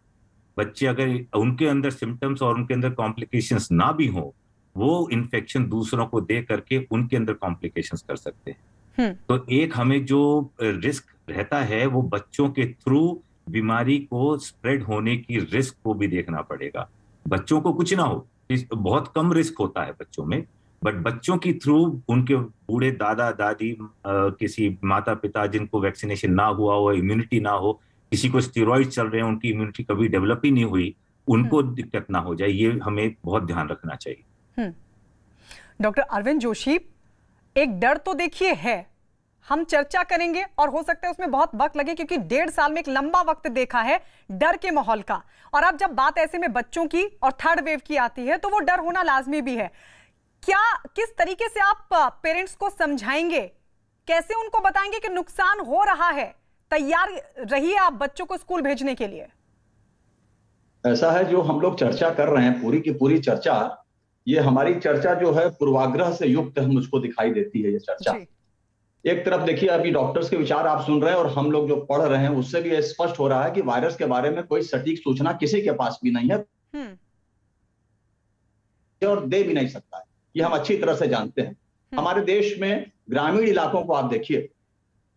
बच्चे अगर उनके अंदर सिम्टम्स और उनके अंदर कॉम्प्लिकेशंस ना भी हो, वो इन्फेक्शन दूसरों को दे करके उनके अंदर कॉम्प्लिकेशंस कर सकते हैं। तो एक हमें जो रिस्क रहता है वो बच्चों के थ्रू बीमारी को स्प्रेड होने की रिस्क को भी देखना पड़ेगा। बच्चों को कुछ ना हो, बहुत कम रिस्क होता है बच्चों में, बट बच्चों की थ्रू उनके बूढ़े दादा दादी, किसी माता पिता जिनको वैक्सीनेशन ना हुआ हो, इम्यूनिटी ना हो, किसी को स्टेरॉइड चल रहे हैं, उनकी इम्यूनिटी कभी डेवलप ही नहीं हुई, उनको दिक्कत ना हो जाए, ये हमें बहुत ध्यान रखना चाहिए। डॉक्टर अरविंद जोशी, एक डर तो देखिए है, हम चर्चा करेंगे और हो सकता है उसमें बहुत वक्त लगे, क्योंकि 1.5 साल में एक लंबा वक्त देखा है डर के माहौल का, और अब जब बात ऐसे में बच्चों की और थर्ड वेव की आती है तो वो डर होना लाजमी भी है। क्या किस तरीके से आप पेरेंट्स को समझाएंगे, कैसे उनको बताएंगे कि नुकसान हो रहा है, तैयार रहिए आप बच्चों को स्कूल भेजने के लिए? ऐसा है, जो हम लोग चर्चा कर रहे हैं पूरी की पूरी चर्चा, ये हमारी चर्चा जो है पूर्वाग्रह से युक्त मुझको दिखाई देती है ये चर्चा। एक तरफ देखिए, अभी डॉक्टर्स के विचार आप सुन रहे हैं और हम लोग जो पढ़ रहे हैं उससे भी स्पष्ट हो रहा है कि वायरस के बारे में कोई सटीक सूचना किसी के पास भी नहीं है और दे भी नहीं सकता है, ये हम अच्छी तरह से जानते हैं। हमारे देश में ग्रामीण इलाकों को आप देखिए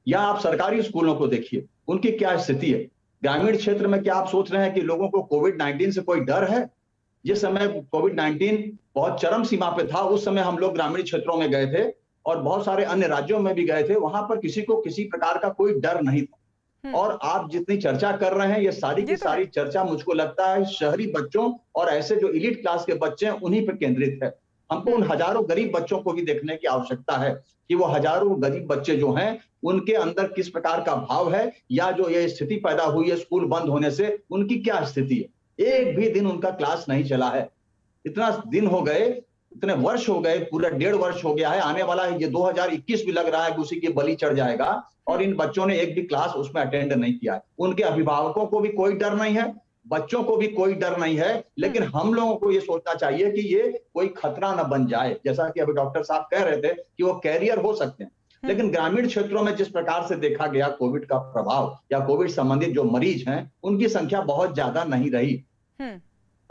या आप सरकारी स्कूलों को देखिए, उनकी क्या स्थिति है। ग्रामीण क्षेत्र में क्या आप सोच रहे हैं कि लोगों को कोविड-19 से कोई डर है? जिस समय कोविड-19 बहुत चरम सीमा पे था, उस समय हम लोग ग्रामीण क्षेत्रों में गए थे और बहुत सारे अन्य राज्यों में भी गए थे, वहां पर किसी को किसी प्रकार का कोई डर नहीं था। और आप जितनी चर्चा कर रहे हैं, ये सारी की सारी चर्चा मुझको लगता है शहरी बच्चों और ऐसे जो इलीट क्लास के बच्चे हैं उन्हीं पर केंद्रित है। हमको उन हजारों गरीब बच्चों को भी देखने की आवश्यकता है कि वो हजारों गरीब बच्चे जो हैं उनके अंदर किस प्रकार का भाव है, या जो ये स्थिति पैदा हुई है स्कूल बंद होने से, उनकी क्या स्थिति है। एक भी दिन उनका क्लास नहीं चला है, इतना दिन हो गए, इतने वर्ष हो गए, पूरा 1.5 वर्ष हो गया है, आने वाला है ये 2021 भी लग रहा है कि उसी की बलि चढ़ जाएगा, और इन बच्चों ने एक भी क्लास उसमें अटेंड नहीं किया है। उनके अभिभावकों को भी कोई डर नहीं है, बच्चों को भी कोई डर नहीं है, लेकिन हम लोगों को ये सोचना चाहिए कि ये कोई खतरा न बन जाए। जैसा कि अभी डॉक्टर साहब कह रहे थे कि वो कैरियर हो सकते हैं, लेकिन ग्रामीण क्षेत्रों में जिस प्रकार से देखा गया कोविड का प्रभाव या कोविड संबंधित जो मरीज हैं उनकी संख्या बहुत ज्यादा नहीं रही,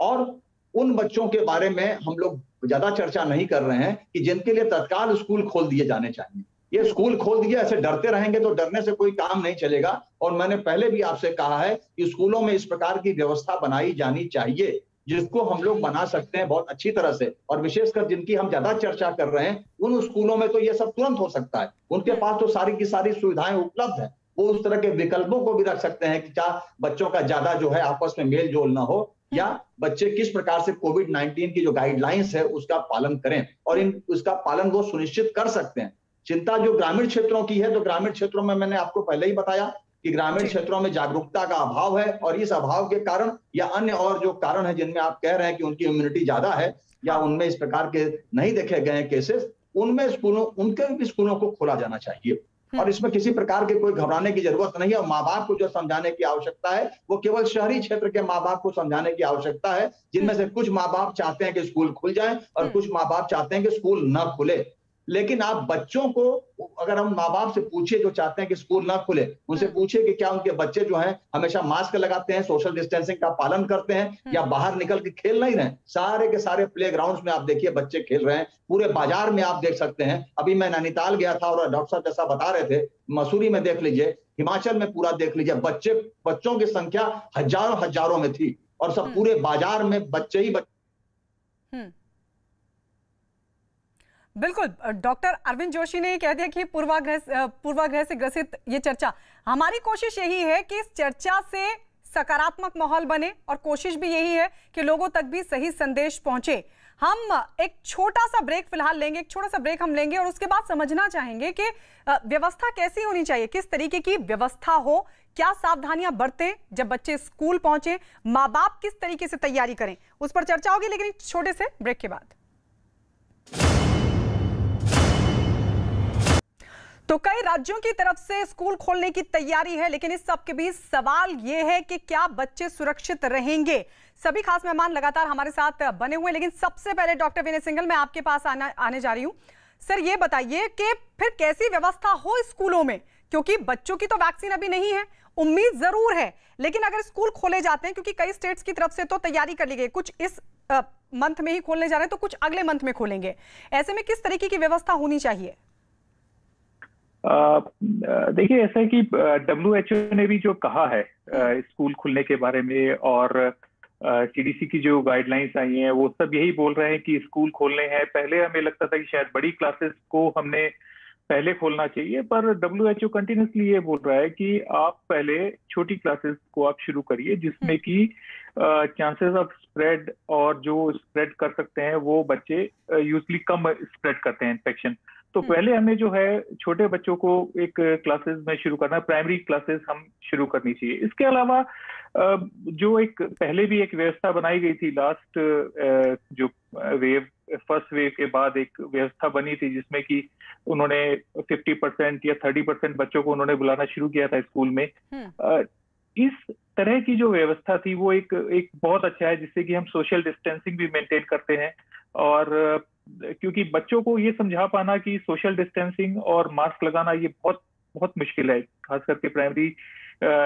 और उन बच्चों के बारे में हम लोग ज्यादा चर्चा नहीं कर रहे हैं कि जिनके लिए तत्काल स्कूल खोल दिए जाने चाहिए। ये स्कूल खोल दिए, ऐसे डरते रहेंगे तो डरने से कोई काम नहीं चलेगा। और मैंने पहले भी आपसे कहा है कि स्कूलों में इस प्रकार की व्यवस्था बनाई जानी चाहिए, जिसको हम लोग बना सकते हैं बहुत अच्छी तरह से, और विशेषकर जिनकी हम ज्यादा चर्चा कर रहे हैं उन स्कूलों में तो ये सब तुरंत हो सकता है। उनके पास तो सारी की सारी सुविधाएं उपलब्ध है, वो उस तरह के विकल्पों को भी रख सकते हैं कि क्या बच्चों का ज्यादा जो है आपस में मेल जोल ना हो, या बच्चे किस प्रकार से कोविड-19 की जो गाइडलाइंस है उसका पालन करें, और उसका पालन वो सुनिश्चित कर सकते हैं। चिंता जो ग्रामीण क्षेत्रों की है, तो ग्रामीण क्षेत्रों में मैंने आपको पहले ही बताया कि ग्रामीण क्षेत्रों में जागरूकता का अभाव है, और इस अभाव के कारण या अन्य और जो कारण है जिनमें आप कह रहे हैं कि उनकी इम्यूनिटी ज्यादा है या उनमें इस प्रकार के नहीं देखे गए केसेस, उनमें स्कूलों, उनके भी स्कूलों को खोला जाना चाहिए। और इसमें किसी प्रकार के कोई घबराने की जरूरत नहीं है। और माँ बाप को जो समझाने की आवश्यकता है वो केवल शहरी क्षेत्र के माँ बाप को समझाने की आवश्यकता है, जिनमें से कुछ माँ बाप चाहते हैं कि स्कूल खुल जाए और कुछ माँ बाप चाहते हैं कि स्कूल न खुले। लेकिन आप बच्चों को, अगर हम माँ बाप से पूछिए जो चाहते हैं कि स्कूल ना खुले, उनसे पूछिए कि क्या उनके बच्चे जो हैं हमेशा मास्क लगाते हैं, सोशल डिस्टेंसिंग का पालन करते हैं, या बाहर निकल के खेल नहीं रहे। सारे के सारे प्लेग्राउंड्स में आप देखिए बच्चे खेल रहे हैं, पूरे बाजार में आप देख सकते हैं। अभी मैं नैनीताल गया था और डॉक्टर साहब जैसा बता रहे थे, मसूरी में देख लीजिए, हिमाचल में पूरा देख लीजिए, बच्चों की संख्या हजारों में थी, और सब पूरे बाजार में बच्चे ही बच्चे। बिल्कुल, डॉक्टर अरविंद जोशी ने कह दिया कि पूर्वाग्रह से ग्रसित ये चर्चा, हमारी कोशिश यही है कि इस चर्चा से सकारात्मक माहौल बने, और कोशिश भी यही है कि लोगों तक भी सही संदेश पहुंचे। हम एक छोटा सा ब्रेक फिलहाल लेंगे, एक छोटा सा ब्रेक हम लेंगे, और उसके बाद समझना चाहेंगे कि व्यवस्था कैसी होनी चाहिए, किस तरीके की व्यवस्था हो, क्या सावधानियां बरतें जब बच्चे स्कूल पहुंचे, माँ बाप किस तरीके से तैयारी करें, उस पर चर्चा होगी, लेकिन एक छोटे से ब्रेक के बाद। तो कई राज्यों की तरफ से स्कूल खोलने की तैयारी है, लेकिन इस सब के बीच सवाल ये है कि क्या बच्चे सुरक्षित रहेंगे। सभी खास मेहमान लगातार हमारे साथ बने हुए, लेकिन सबसे पहले डॉक्टर विनय सिंघल, मैं आपके पास आने जा रही हूँ। सर, ये बताइए कि फिर कैसी व्यवस्था हो स्कूलों में, क्योंकि बच्चों की तो वैक्सीन अभी नहीं है, उम्मीद जरूर है, लेकिन अगर स्कूल खोले जाते हैं, क्योंकि कई स्टेट्स की तरफ से तो तैयारी कर ली गई, कुछ इस मंथ में ही खोलने जा रहे हैं तो कुछ अगले मंथ में खोलेंगे, ऐसे में किस तरीके की व्यवस्था होनी चाहिए? देखिए, ऐसा है कि WHO ने भी जो कहा है स्कूल खुलने के बारे में, और CDC की जो गाइडलाइंस आई हैं वो सब यही बोल रहे हैं कि स्कूल खोलने हैं। पहले हमें लगता था कि शायद बड़ी क्लासेस को हमने पहले खोलना चाहिए, पर WHO कंटिन्यूसली ये बोल रहा है कि आप पहले छोटी क्लासेस को आप शुरू करिए, जिसमें कि चांसेस ऑफ स्प्रेड और जो स्प्रेड कर सकते हैं वो बच्चे यूजली कम स्प्रेड करते हैं इन्फेक्शन। तो पहले हमें जो है छोटे बच्चों को एक क्लासेस में शुरू करना, प्राइमरी क्लासेस हम शुरू करनी चाहिए। इसके अलावा जो एक पहले भी एक व्यवस्था बनाई गई थी, लास्ट जो फर्स्ट वेव के बाद एक व्यवस्था बनी थी जिसमें कि उन्होंने 50% या 30% बच्चों को उन्होंने बुलाना शुरू किया था स्कूल में। इस तरह की जो व्यवस्था थी वो एक बहुत अच्छा है, जिससे कि हम सोशल डिस्टेंसिंग भी मेंटेन करते हैं। और क्योंकि बच्चों को ये समझा पाना कि सोशल डिस्टेंसिंग और मास्क लगाना ये बहुत बहुत मुश्किल है, खास करके प्राइमरी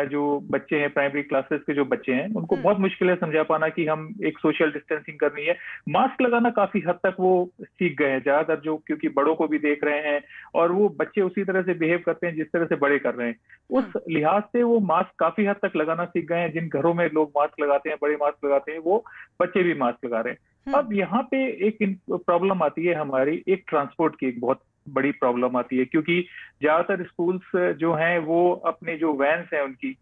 जो बच्चे हैं, प्राइमरी क्लासेस के जो बच्चे हैं, उनको बहुत मुश्किल है समझा पाना कि हम एक सोशल डिस्टेंसिंग करनी है। मास्क लगाना काफी हद तक वो सीख गए हैं ज्यादातर, जो क्योंकि बड़ों को भी देख रहे हैं और वो बच्चे उसी तरह से बिहेव करते हैं जिस तरह से बड़े कर रहे हैं। उस लिहाज से वो मास्क काफी हद तक लगाना सीख गए हैं। जिन घरों में लोग मास्क लगाते हैं, बड़े मास्क लगाते हैं, वो बच्चे भी मास्क लगा रहे हैं। अब यहाँ पे एक प्रॉब्लम आती है हमारी, एक ट्रांसपोर्ट की एक बहुत बड़ी प्रॉब्लम आती है, क्योंकि ज्यादातर स्कूल्स जो हैं वो अपने जो वैन्स हैं उनकी,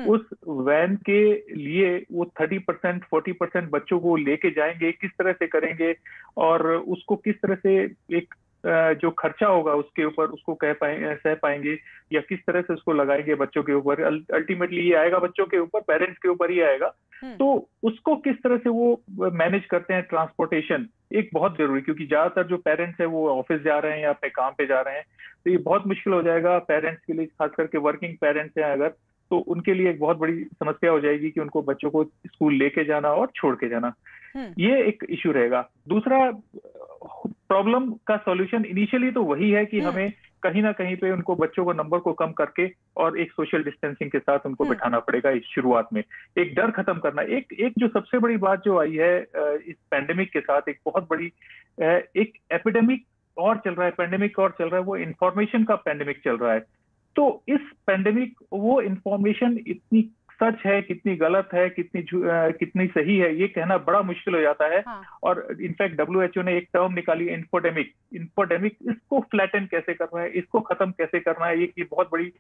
उस वैन के लिए वो 30% 40% बच्चों को लेके जाएंगे, किस तरह से करेंगे और उसको किस तरह से एक जो खर्चा होगा उसके ऊपर उसको सह पाएंगे या किस तरह से उसको लगाएंगे बच्चों के ऊपर। अल्टीमेटली ये आएगा बच्चों के ऊपर, पेरेंट्स के ऊपर ही आएगा। तो उसको किस तरह से वो मैनेज करते हैं ट्रांसपोर्टेशन, एक बहुत जरूरी, क्योंकि ज्यादातर जो पेरेंट्स है वो ऑफिस जा रहे हैं या अपने काम पे जा रहे हैं, तो ये बहुत मुश्किल हो जाएगा पेरेंट्स के लिए, खास करके वर्किंग पेरेंट्स हैं अगर, तो उनके लिए एक बहुत बड़ी समस्या हो जाएगी कि उनको बच्चों को स्कूल लेके जाना और छोड़ के जाना, ये एक इश्यू रहेगा। दूसरा प्रॉब्लम का सॉल्यूशन इनिशियली तो वही है कि हमें कहीं ना कहीं पे उनको बच्चों को नंबर को कम करके और एक सोशल डिस्टेंसिंग के साथ उनको बिठाना पड़ेगा इस शुरुआत में, एक डर खत्म करना। एक जो सबसे बड़ी बात जो आई है इस पैंडेमिक के साथ, एक बहुत बड़ी एक एपिडेमिक और चल रहा है, पैंडेमिक और चल रहा है, वो इंफॉर्मेशन का पैंडेमिक चल रहा है। तो इस पैंडेमिक वो इंफॉर्मेशन इतनी सच है, कितनी गलत है, कितनी सही है, ये कहना बड़ा मुश्किल हो जाता है। और इनफैक्ट WHO ने एक टर्म निकाली, इन्फोडेमिक। इसको फ्लैटन कैसे करना है, इसको खत्म कैसे करना है, ये बहुत बड़ी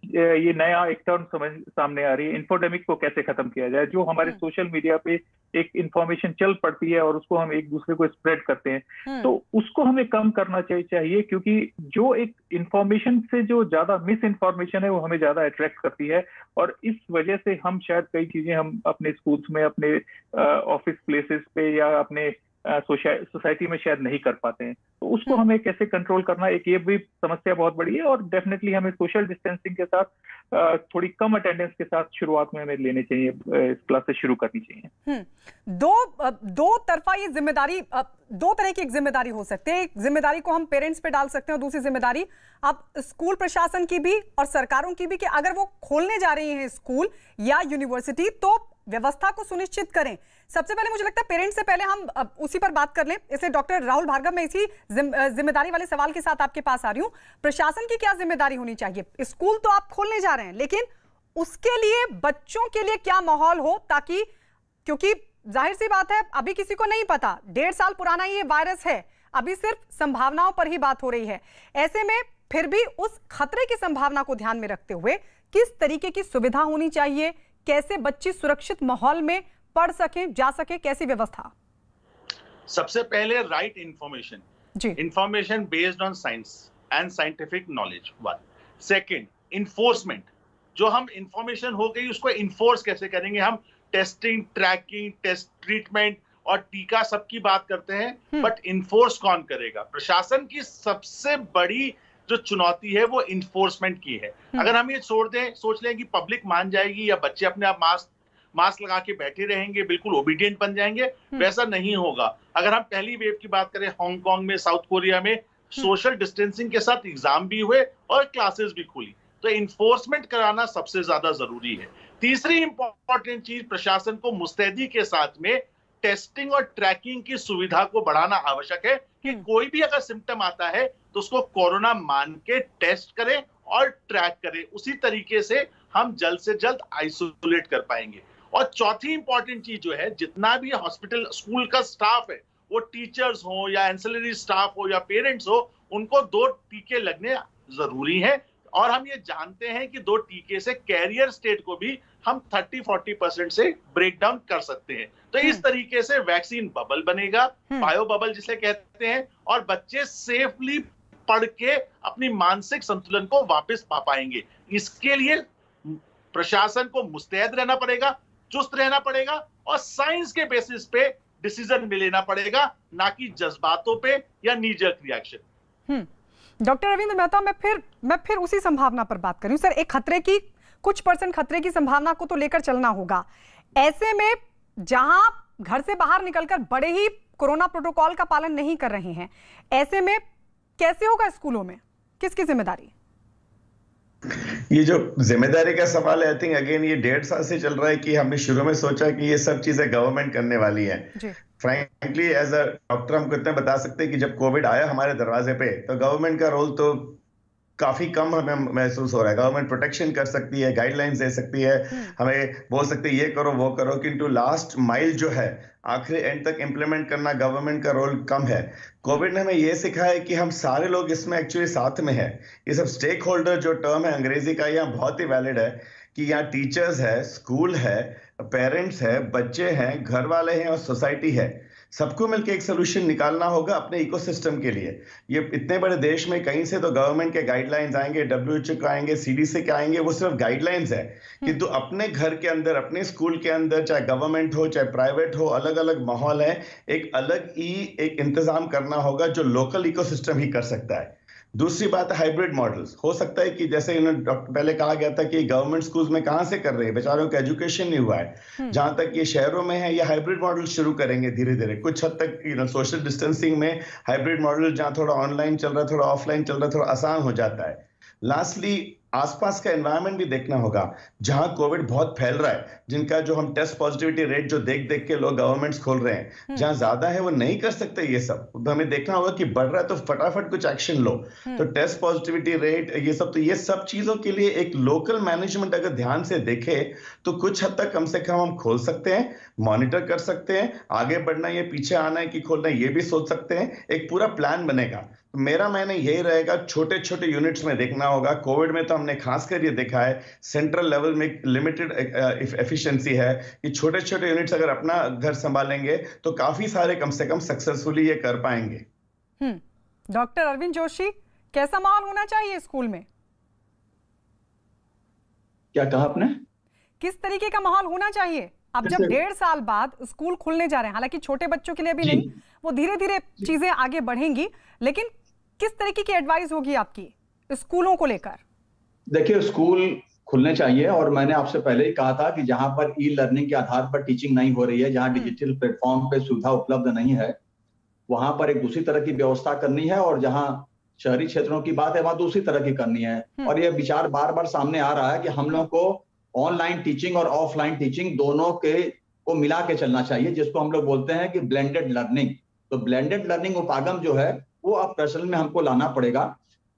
ये नया एक टर्म सामने आ रही है। इन्फोडेमिक को कैसे खत्म किया जाए, जो हमारे सोशल मीडिया पे एक इंफॉर्मेशन चल पड़ती है और उसको हम एक दूसरे को स्प्रेड करते हैं, तो उसको हमें कम करना चाहिए, क्योंकि जो एक इंफॉर्मेशन से जो ज्यादा मिस इन्फॉर्मेशन है वो हमें ज्यादा अट्रैक्ट करती है, और इस वजह से हम शायद कई चीजें हम अपने स्कूल्स में, अपने ऑफिस प्लेसेस पे या अपने सोसाइटी में शायद नहीं कर पाते हैं। तो उसको हमें कैसे कंट्रोल करना, एक ये भी समस्या बहुत बड़ी है। और डेफिनेटली हमें सोशल डिस्टेंसिंग के साथ थोड़ी कम अटेंडेंस के साथ शुरुआत में हमें लेने चाहिए, क्लासेस शुरू करनी चाहिए। दो तरफा ये जिम्मेदारी, दो तरह की एक जिम्मेदारी हो सकती है। एक जिम्मेदारी को हम पेरेंट्स पे डाल सकते हैं और दूसरी जिम्मेदारी अब स्कूल प्रशासन की भी और सरकारों की भी, कि अगर वो खोलने जा रही हैं स्कूल या यूनिवर्सिटी तो व्यवस्था को सुनिश्चित करें। सबसे पहले मुझे लगता है पेरेंट्स से पहले हम उसी पर बात कर लें। इसे डॉक्टर राहुल भार्गव, मैं इसी जिम्मेदारी वाले सवाल के साथ आपके पास आ रही हूं। प्रशासन की क्या जिम्मेदारी होनी चाहिए? स्कूल तो आप खोलने जा रहे हैं, लेकिन उसके लिए बच्चों के लिए क्या माहौल हो, ताकि, क्योंकि जाहिर सी बात है अभी किसी को नहीं पता, 1.5 साल पुराना ये वायरस है, अभी सिर्फ संभावनाओं पर ही बात हो रही है। ऐसे में फिर भी उस खतरे की संभावना को ध्यान में रखते हुए किस तरीके की सुविधा होनी चाहिए, कैसे बच्चे सुरक्षित माहौल में पढ़ सकें, जा सके, कैसी व्यवस्था? सबसे पहले right information, information based on science and scientific knowledge, one. Second, enforcement, जो हम इंफॉर्मेशन हो गई उसको इन्फोर्स कैसे करेंगे हम? टेस्टिंग, ट्रैकिंग, टेस्ट, ट्रीटमेंट और टीका सबकी बात करते हैं, बट इन्फोर्स कौन करेगा? प्रशासन की सबसे बड़ी जो चुनौती है वो इन्फोर्समेंट की है। अगर हम ये सोच लें कि पब्लिक मान जाएगी या बच्चे अपने आप मास्क लगा के बैठे रहेंगे, बिल्कुल ओबीडियंट बन जाएंगे, वैसा नहीं होगा। अगर हम पहली वेव की बात करें, हांगकांग में, साउथ कोरिया में सोशल डिस्टेंसिंग के साथ एग्जाम भी हुए और क्लासेस भी खुली, तो इन्फोर्समेंट कराना सबसे ज्यादा जरूरी है। तीसरी इंपॉर्टेंट चीज, प्रशासन को मुस्तैदी के साथ में टेस्टिंग और ट्रैकिंग की सुविधा को बढ़ाना आवश्यक है कि कोई भी अगर सिम्टम आता है तो उसको कोरोना मान के टेस्ट करें और ट्रैक करें। उसी तरीके से हम जल्द से जल्द आइसोलेट कर पाएंगे। और चौथी इंपॉर्टेंट चीज जो है, जितना भी हॉस्पिटल स्कूल का स्टाफ है, वो टीचर्स हो या एंसिलरी स्टाफ हो या पेरेंट्स हो, उनको 2 टीके लगने जरूरी है। और हम ये जानते हैं कि 2 टीके से कैरियर स्टेट को भी हम 30-40% से ब्रेक डाउन कर सकते हैं। तो इस तरीके से वैक्सीन बबल बनेगा, बायो बबल जिसे कहते हैं, और बच्चे सेफली पढ़ के अपनी मानसिक संतुलन को वापस पा पाएंगे। इसके लिए प्रशासन को मुस्तैद रहना पड़ेगा, चुस्त रहना पड़ेगा और साइंस के बेसिस पे डिसीजन में लेना पड़ेगा, ना कि जज्बातों पे या नीजक रिएक्शन। डॉक्टर रविंद्र मेहता, मैं फिर उसी संभावना पर बात करूं। सर, एक खतरे की कुछ % खतरे की संभावना को तो लेकर चलना होगा। ऐसे में जहां घर से बाहर निकलकर बड़े ही कोरोना प्रोटोकॉल का पालन नहीं कर रहे हैं, ऐसे में कैसे होगा स्कूलों में? किसकी जिम्मेदारी? ये जो जिम्मेदारी का सवाल है, आई थिंक अगेन ये 1.5 साल से चल रहा है कि हमने शुरू में सोचा कि ये सब चीजें गवर्नमेंट करने वाली है। फ्रैंकली एज अ डॉक्टर हमको इतना बता सकते हैं कि जब कोविड आया हमारे दरवाजे पे, तो गवर्नमेंट का रोल तो काफी कम हमें महसूस हो रहा है। गवर्नमेंट प्रोटेक्शन कर सकती है, गाइडलाइंस दे सकती है, हमें बोल सकती है ये करो वो करो, किंतु लास्ट माइल जो है, आखिरी एंड तक इंप्लीमेंट करना गवर्नमेंट का रोल कम है। कोविड ने हमें ये सिखाया है कि हम सारे लोग इसमें एक्चुअली साथ में है। ये सब स्टेक होल्डर जो टर्म है अंग्रेजी का, यहाँ बहुत ही वैलिड है कि यहाँ टीचर्स है, स्कूल है, पेरेंट्स है, बच्चे हैं, घर वाले हैं और सोसाइटी है। सबको मिलकर एक सोल्यूशन निकालना होगा अपने इकोसिस्टम के लिए। ये इतने बड़े देश में कहीं से तो गवर्नमेंट के गाइडलाइंस आएंगे, WHO के आएंगे, CDC के आएंगे, वो सिर्फ गाइडलाइंस है। किंतु अपने घर के अंदर, अपने स्कूल के अंदर, चाहे गवर्नमेंट हो चाहे प्राइवेट हो, अलग अलग माहौल है, एक अलग ही एक इंतजाम करना होगा जो लोकल इकोसिस्टम ही कर सकता है। दूसरी बात है हाइब्रिड मॉडल्स। हो सकता है कि जैसे पहले कहा गया था कि गवर्नमेंट स्कूल्स में कहां से कर रहे हैं, बेचारों का एजुकेशन नहीं हुआ है। जहां तक ये शहरों में है, ये हाइब्रिड मॉडल शुरू करेंगे धीरे धीरे, कुछ हद तक सोशल डिस्टेंसिंग में हाइब्रिड मॉडल, जहां थोड़ा ऑनलाइन चल रहा है, थोड़ा ऑफलाइन चल रहा है, थोड़ा आसान हो जाता है। लास्टली आसपास का एनवायरनमेंट भी देखना होगा। जहां कोविड बहुत फैल रहा है, जिनका जो हम टेस्ट पॉजिटिविटी रेट जो देख देख के लोग गवर्नमेंट्स खोल रहे हैं, जहां ज्यादा है वो नहीं कर सकते ये सब, तो हमें देखना होगा कि बढ़ रहा है तो फटाफट कुछ एक्शन लो। तो टेस्ट पॉजिटिविटी रेट ये सब, तो ये सब चीजों के लिए एक लोकल मैनेजमेंट अगर ध्यान से देखे तो कुछ हद तक कम से कम हम खोल सकते हैं, मॉनिटर कर सकते हैं। आगे बढ़ना है, पीछे आना है कि खोलना है, ये भी सोच सकते हैं। एक पूरा प्लान बनेगा। तो मेरा मायने यही रहेगा, छोटे छोटे यूनिट्स में देखना होगा। कोविड में तो हमने खासकर ये देखा है सेंट्रल लेवल में लिमिटेड एफिशिएंसी है कि छोटे छोटे यूनिट्स अगर अपना घर संभालेंगे तो काफी सारे कम से कम सक्सेसफुली ये कर पाएंगे। डॉक्टर अरविंद जोशी, कैसा माहौल होना चाहिए स्कूल में? क्या कहा आपने? किस तरीके का माहौल होना चाहिए? अब जब 1.5 साल बाद स्कूल खुलने जा रहे हैं, हालांकि छोटे बच्चों के लिए भी नहीं, वो धीरे धीरे चीजें आगे बढ़ेंगी, लेकिन किस तरीके की एडवाइस होगी आपकी स्कूलों को लेकर? देखिए, स्कूल खुलने चाहिए और मैंने आपसे पहले ही कहा था कि जहां पर ई लर्निंग के आधार पर टीचिंग नहीं हो रही है, जहां डिजिटल प्लेटफॉर्म पे सुविधा उपलब्ध नहीं है, वहां पर एक दूसरी तरह की व्यवस्था करनी है। और जहां शहरी क्षेत्रों की बात है, वहां दूसरी तरह की करनी है। और ये विचार बार बार सामने आ रहा है कि हम लोग को ऑनलाइन टीचिंग और ऑफलाइन टीचिंग दोनों को मिला के चलना चाहिए, जिसको हम लोग बोलते हैं कि ब्लेंडेड लर्निंग। तो ब्लेंडेड लर्निंग उपागम जो है वो अब प्रचलन में हमको लाना पड़ेगा।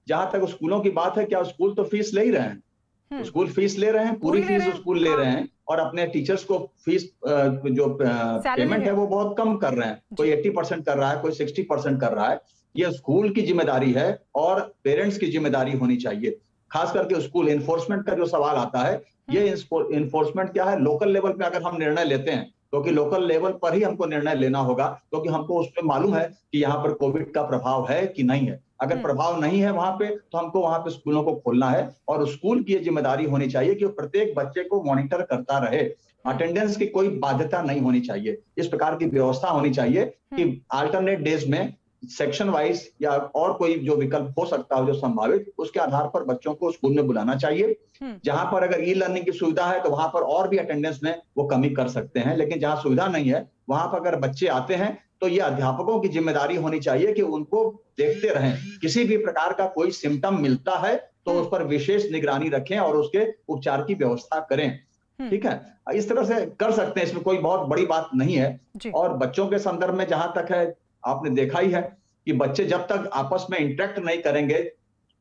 जहां तक स्कूलों की बात है, क्या स्कूल तो फीस ले ही रहे हैं, स्कूल फीस ले रहे हैं, पूरी फीस स्कूल ले रहे हैं, और अपने टीचर्स को फीस जो पेमेंट है वो बहुत कम कर रहे हैं। कोई 80% कर रहा है, कोई 60% कर रहा है। ये स्कूल की जिम्मेदारी है और पेरेंट्स की जिम्मेदारी होनी चाहिए। खास करके स्कूल इन्फोर्समेंट का जो सवाल आता है, ये इन्फोर्समेंट क्या है, लोकल लेवल पे अगर हम निर्णय लेते हैं, क्योंकि लोकल लेवल पर ही हमको निर्णय लेना होगा, क्योंकि हमको उसमें मालूम है कि यहाँ पर कोविड का प्रभाव है कि नहीं है। अगर प्रभाव नहीं है वहां पे, तो हमको वहां पे स्कूलों को खोलना है। और स्कूल की ये जिम्मेदारी होनी चाहिए कि प्रत्येक बच्चे को मॉनिटर करता रहे। अटेंडेंस की कोई बाध्यता नहीं होनी चाहिए। इस प्रकार की व्यवस्था होनी चाहिए कि अल्टरनेट डेज में सेक्शन वाइज या और कोई जो विकल्प हो सकता हो जो संभावित, उसके आधार पर बच्चों को स्कूल में बुलाना चाहिए। जहां पर अगर ई लर्निंग की सुविधा है तो वहां पर और भी अटेंडेंस में वो कमी कर सकते हैं, लेकिन जहां सुविधा नहीं है वहां पर अगर बच्चे आते हैं तो ये अध्यापकों की जिम्मेदारी होनी चाहिए कि उनको देखते रहें, किसी भी प्रकार का कोई सिम्टम मिलता है तो उस पर विशेष निगरानी रखें और उसके उपचार की व्यवस्था करें। ठीक है, इस तरह से कर सकते हैं, इसमें कोई बहुत बड़ी बात नहीं है। और बच्चों के संदर्भ में जहां तक है, आपने देखा ही है कि बच्चे जब तक आपस में इंटरेक्ट नहीं करेंगे,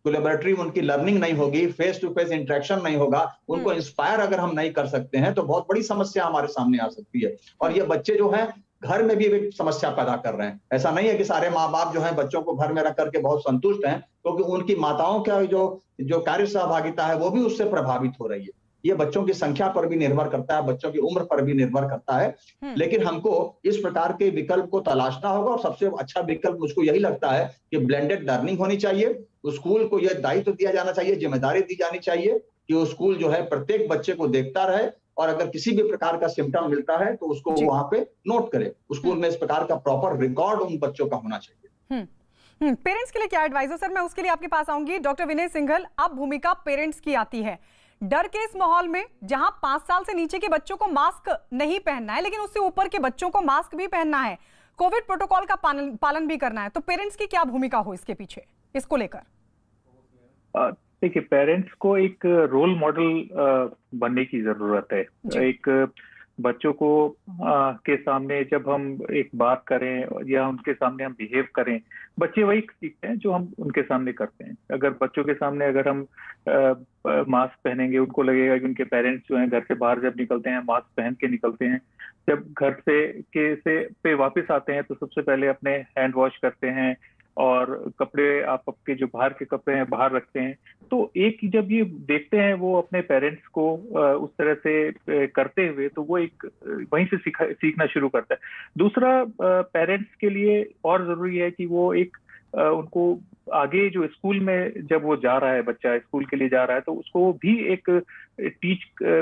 कोलैबोरेटरी उनकी लर्निंग नहीं होगी, फेस टू फेस इंटरेक्शन नहीं होगा, उनको इंस्पायर अगर हम नहीं कर सकते हैं तो बहुत बड़ी समस्या हमारे सामने आ सकती है। और ये बच्चे जो हैं घर में भी एक समस्या पैदा कर रहे हैं। ऐसा नहीं है कि सारे माँ बाप जो हैं बच्चों को घर में रख करके बहुत संतुष्ट हैं, क्योंकि उनकी माताओं का जो कार्य सहभागिता है वो भी उससे प्रभावित हो रही है। ये बच्चों की संख्या पर भी निर्भर करता है, बच्चों की उम्र पर भी निर्भर करता है। लेकिन हमको इस प्रकार के विकल्प को तलाशना होगा और सबसे अच्छा विकल्प मुझको यही लगता है कि ब्लेंडेड लर्निंग होनी चाहिए। स्कूल को यह दायित्व दिया जाना चाहिए, जिम्मेदारी दी जानी चाहिए कि वो स्कूल जो है प्रत्येक बच्चे को देखता रहे और अगर किसी भी प्रकार का सिम्टम मिलता है तो उसको वहां पे नोट करे। स्कूल में इस प्रकार का प्रॉपर रिकॉर्ड उन बच्चों का होना चाहिए। पेरेंट्स के लिए क्या एडवाइस है सर? मैं उसके लिए आपके पास आऊंगी। डॉक्टर विनय सिंघल, अब भूमिका पेरेंट्स की आती है। डर के इस माहौल में जहां 5 साल से नीचे के बच्चों को मास्क नहीं पहनना है, लेकिन उससे ऊपर के बच्चों को मास्क भी पहनना है, कोविड प्रोटोकॉल का पालन भी करना है, तो पेरेंट्स की क्या भूमिका हो इसके पीछे, इसको लेकर? देखिए, पेरेंट्स को एक रोल मॉडल बनने की जरूरत है। एक बच्चों को के सामने जब हम एक बात करें या उनके सामने हम बिहेव करें, बच्चे वही सीखते हैं जो हम उनके सामने करते हैं। अगर बच्चों के सामने अगर हम मास्क पहनेंगे, उनको लगेगा कि उनके पेरेंट्स जो हैं घर से बाहर जब निकलते हैं मास्क पहन के निकलते हैं, जब घर पे वापस आते हैं तो सबसे पहले अपने हैंड वॉश करते हैं और कपड़े आप आपके जो बाहर के कपड़े हैं बाहर रखते हैं। तो एक जब ये देखते हैं वो अपने पेरेंट्स को उस तरह से करते हुए, तो वो एक वहीं से सीखना शुरू करता है। दूसरा, पेरेंट्स के लिए और जरूरी है कि वो एक उनको आगे जो स्कूल में जब वो जा रहा है, बच्चा स्कूल के लिए जा रहा है, तो उसको भी एक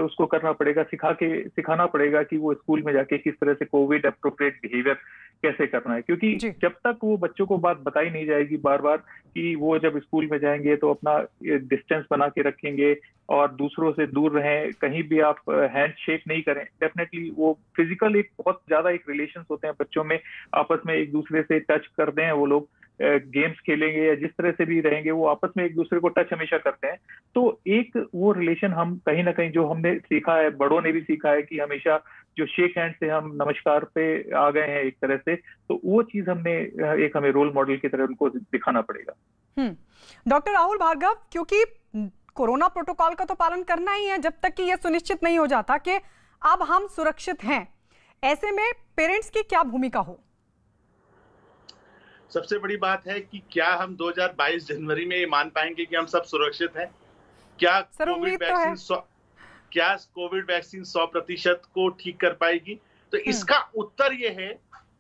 उसको करना पड़ेगा, सिखाना पड़ेगा कि वो स्कूल में जाके किस तरह से कोविड अप्रोप्रिएट बिहेवियर कैसे करना है। क्योंकि जब तक वो बच्चों को बात बताई नहीं जाएगी बार बार कि वो जब स्कूल में जाएंगे तो अपना डिस्टेंस बना के रखेंगे और दूसरों से दूर रहें, कहीं भी आप हैंड शेक नहीं करें, डेफिनेटली वो फिजिकल एक बहुत ज्यादा एक रिलेशंस होते हैं बच्चों में, आपस में एक दूसरे से टच करते हैं, वो लोग गेम्स खेलेंगे या जिस तरह से भी रहेंगे वो आपस में एक दूसरे को टच हमेशा करते हैं। तो एक वो रिलेशन हम कहीं ना कहीं जो हमने सीखा है, बड़ों ने भी सीखा है कि हमेशा जो शेक हैंड से हम नमस्कार पे आ गए हैं एक तरह से, तो वो चीज हमें रोल मॉडल की तरह उनको दिखाना पड़ेगा। डॉक्टर राहुल भार्गव, क्योंकि कोरोना प्रोटोकॉल का तो पालन करना ही है जब तक कि यह सुनिश्चित नहीं हो जाता कि अब हम सुरक्षित हैं, ऐसे में पेरेंट्स की क्या भूमिका हो? सबसे बड़ी बात है कि क्या हम 2022 जनवरी में ये मान पाएंगे कि हम सब सुरक्षित हैं? क्या कोविड वैक्सीन 100% को ठीक कर पाएगी? तो इसका उत्तर ये है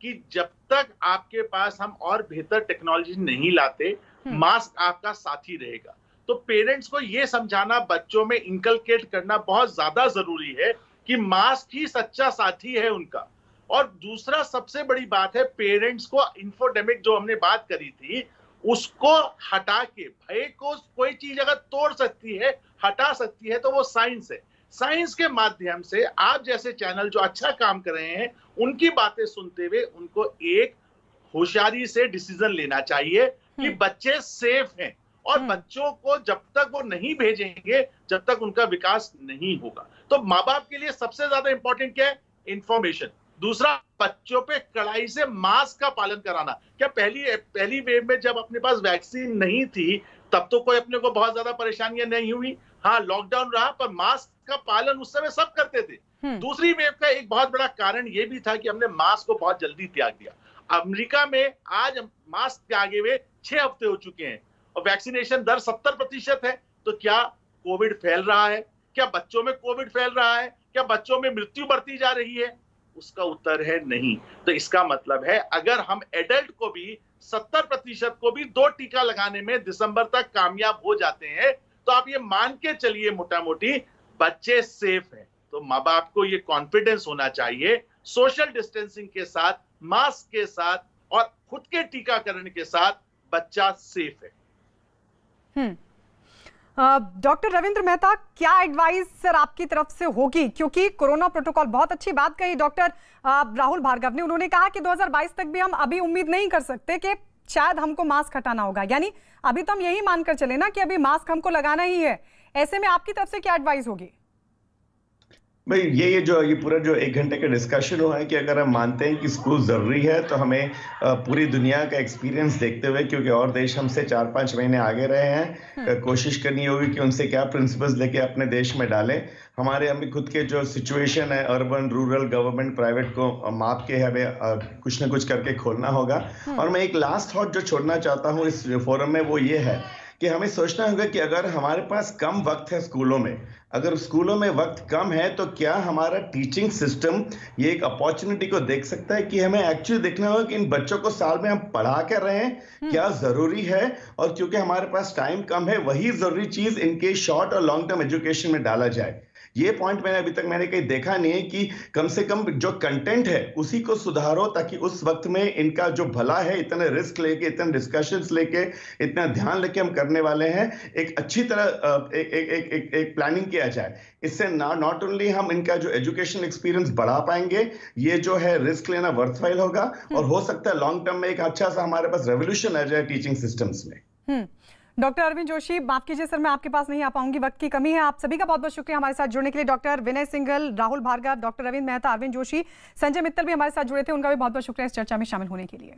कि जब तक आपके पास हम और बेहतर टेक्नोलॉजी नहीं लाते, मास्क आपका साथी रहेगा। तो पेरेंट्स को ये समझाना, बच्चों में इनकलकेट करना बहुत ज्यादा जरूरी है कि मास्क ही सच्चा साथी है उनका। और दूसरा सबसे बड़ी बात है, पेरेंट्स को इन्फोडेमिक जो हमने बात करी थी उसको हटा के, भय को कोई चीज अगर तोड़ सकती है, हटा सकती है, तो वो साइंस है। साइंस के माध्यम से आप जैसे चैनल जो अच्छा काम कर रहे हैं, उनकी बातें सुनते हुए उनको एक होशियारी से डिसीजन लेना चाहिए कि बच्चे सेफ हैं और बच्चों को जब तक वो नहीं भेजेंगे जब तक उनका विकास नहीं होगा। तो माँ बाप के लिए सबसे ज्यादा इंपॉर्टेंट क्या है? इंफॉर्मेशन। दूसरा, बच्चों पे कड़ाई से मास्क का पालन कराना। क्या पहली वेव में जब अपने पास वैक्सीन नहीं थी तब तो कोई अपने को बहुत ज्यादा परेशानियां नहीं हुई? हाँ, लॉकडाउन रहा पर मास्क का पालन उस समय सब करते थे। दूसरी वेव का एक बहुत बड़ा कारण यह भी था कि हमने मास्क को बहुत जल्दी त्याग दिया। अमेरिका में आज मास्क त्यागे हुए 6 हफ्ते हो चुके हैं और वैक्सीनेशन दर 70% है। तो क्या कोविड फैल रहा है? क्या बच्चों में कोविड फैल रहा है? क्या बच्चों में मृत्यु बढ़ती जा रही है? उसका उत्तर है नहीं। तो इसका मतलब है अगर हम एडल्ट को भी 70% को भी 2 टीका लगाने में दिसंबर तक कामयाब हो जाते हैं, तो आप ये मान के चलिए मोटा मोटी बच्चे सेफ हैं। तो माँ बाप को ये कॉन्फिडेंस होना चाहिए, सोशल डिस्टेंसिंग के साथ, मास्क के साथ और खुद के टीकाकरण के साथ बच्चा सेफ है। डॉक्टर रविंद्र मेहता, क्या एडवाइस सर आपकी तरफ से होगी, क्योंकि कोरोना प्रोटोकॉल, बहुत अच्छी बात कही डॉक्टर राहुल भार्गव ने, उन्होंने कहा कि 2022 तक भी हम अभी उम्मीद नहीं कर सकते कि शायद हमको मास्क हटाना होगा, यानी अभी तो हम यही मानकर चले ना कि अभी मास्क हमको लगाना ही है। ऐसे में आपकी तरफ से क्या एडवाइस होगी? भाई ये पूरा जो 1 घंटे का डिस्कशन हुआ है कि अगर हम मानते हैं कि स्कूल जरूरी है तो हमें पूरी दुनिया का एक्सपीरियंस देखते हुए, क्योंकि और देश हमसे 4-5 महीने आगे रहे हैं, कोशिश करनी होगी कि उनसे क्या प्रिंसिपल्स लेके अपने देश में डालें। हमारे हमें खुद के जो सिचुएशन है, अर्बन, रूरल, गवर्नमेंट, प्राइवेट को माप के हमें कुछ ना कुछ करके खोलना होगा। और मैं एक लास्ट थॉट जो छोड़ना चाहता हूँ इस फोरम में, वो ये है कि हमें सोचना होगा कि अगर हमारे पास कम वक्त है स्कूलों में, अगर स्कूलों में वक्त कम है, तो क्या हमारा टीचिंग सिस्टम ये एक अपॉर्चुनिटी को देख सकता है कि हमें एक्चुअली देखना होगा कि इन बच्चों को साल में हम पढ़ा कर रहे हैं, क्या जरूरी है, और क्योंकि हमारे पास टाइम कम है, वही जरूरी चीज इनके शॉर्ट और लॉन्ग टर्म एजुकेशन में डाला जाए। ये पॉइंट अभी तक मैंने कहीं देखा नहीं है कि कम से कम जो कंटेंट है उसी को सुधारो, ताकि उस वक्त में इनका जो भला है, इतने रिस्क लेके, इतने डिस्कशंस लेके, इतना ध्यान लेके हम करने वाले हैं, एक अच्छी तरह एक प्लानिंग किया जाए। इससे नॉट ओनली हम इनका जो एजुकेशन एक्सपीरियंस बढ़ा पाएंगे, ये जो है रिस्क लेना वर्थवाइल होगा, और हो सकता है लॉन्ग टर्म में एक अच्छा सा हमारे पास रेवोल्यूशन आ जाए टीचिंग सिस्टम्स में। डॉक्टर अरविंद जोशी, माफ कीजिए सर, मैं आपके पास नहीं आ पाऊंगी, वक्त की कमी है। आप सभी का बहुत बहुत शुक्रिया हमारे साथ जुड़ने के लिए। डॉक्टर विनय सिंघल, राहुल भार्गव, डॉक्टर रविंद्र मेहता, अरविंद जोशी, संजय मित्तल भी हमारे साथ जुड़े थे, उनका भी बहुत बहुत शुक्रिया इस चर्चा में शामिल होने के लिए।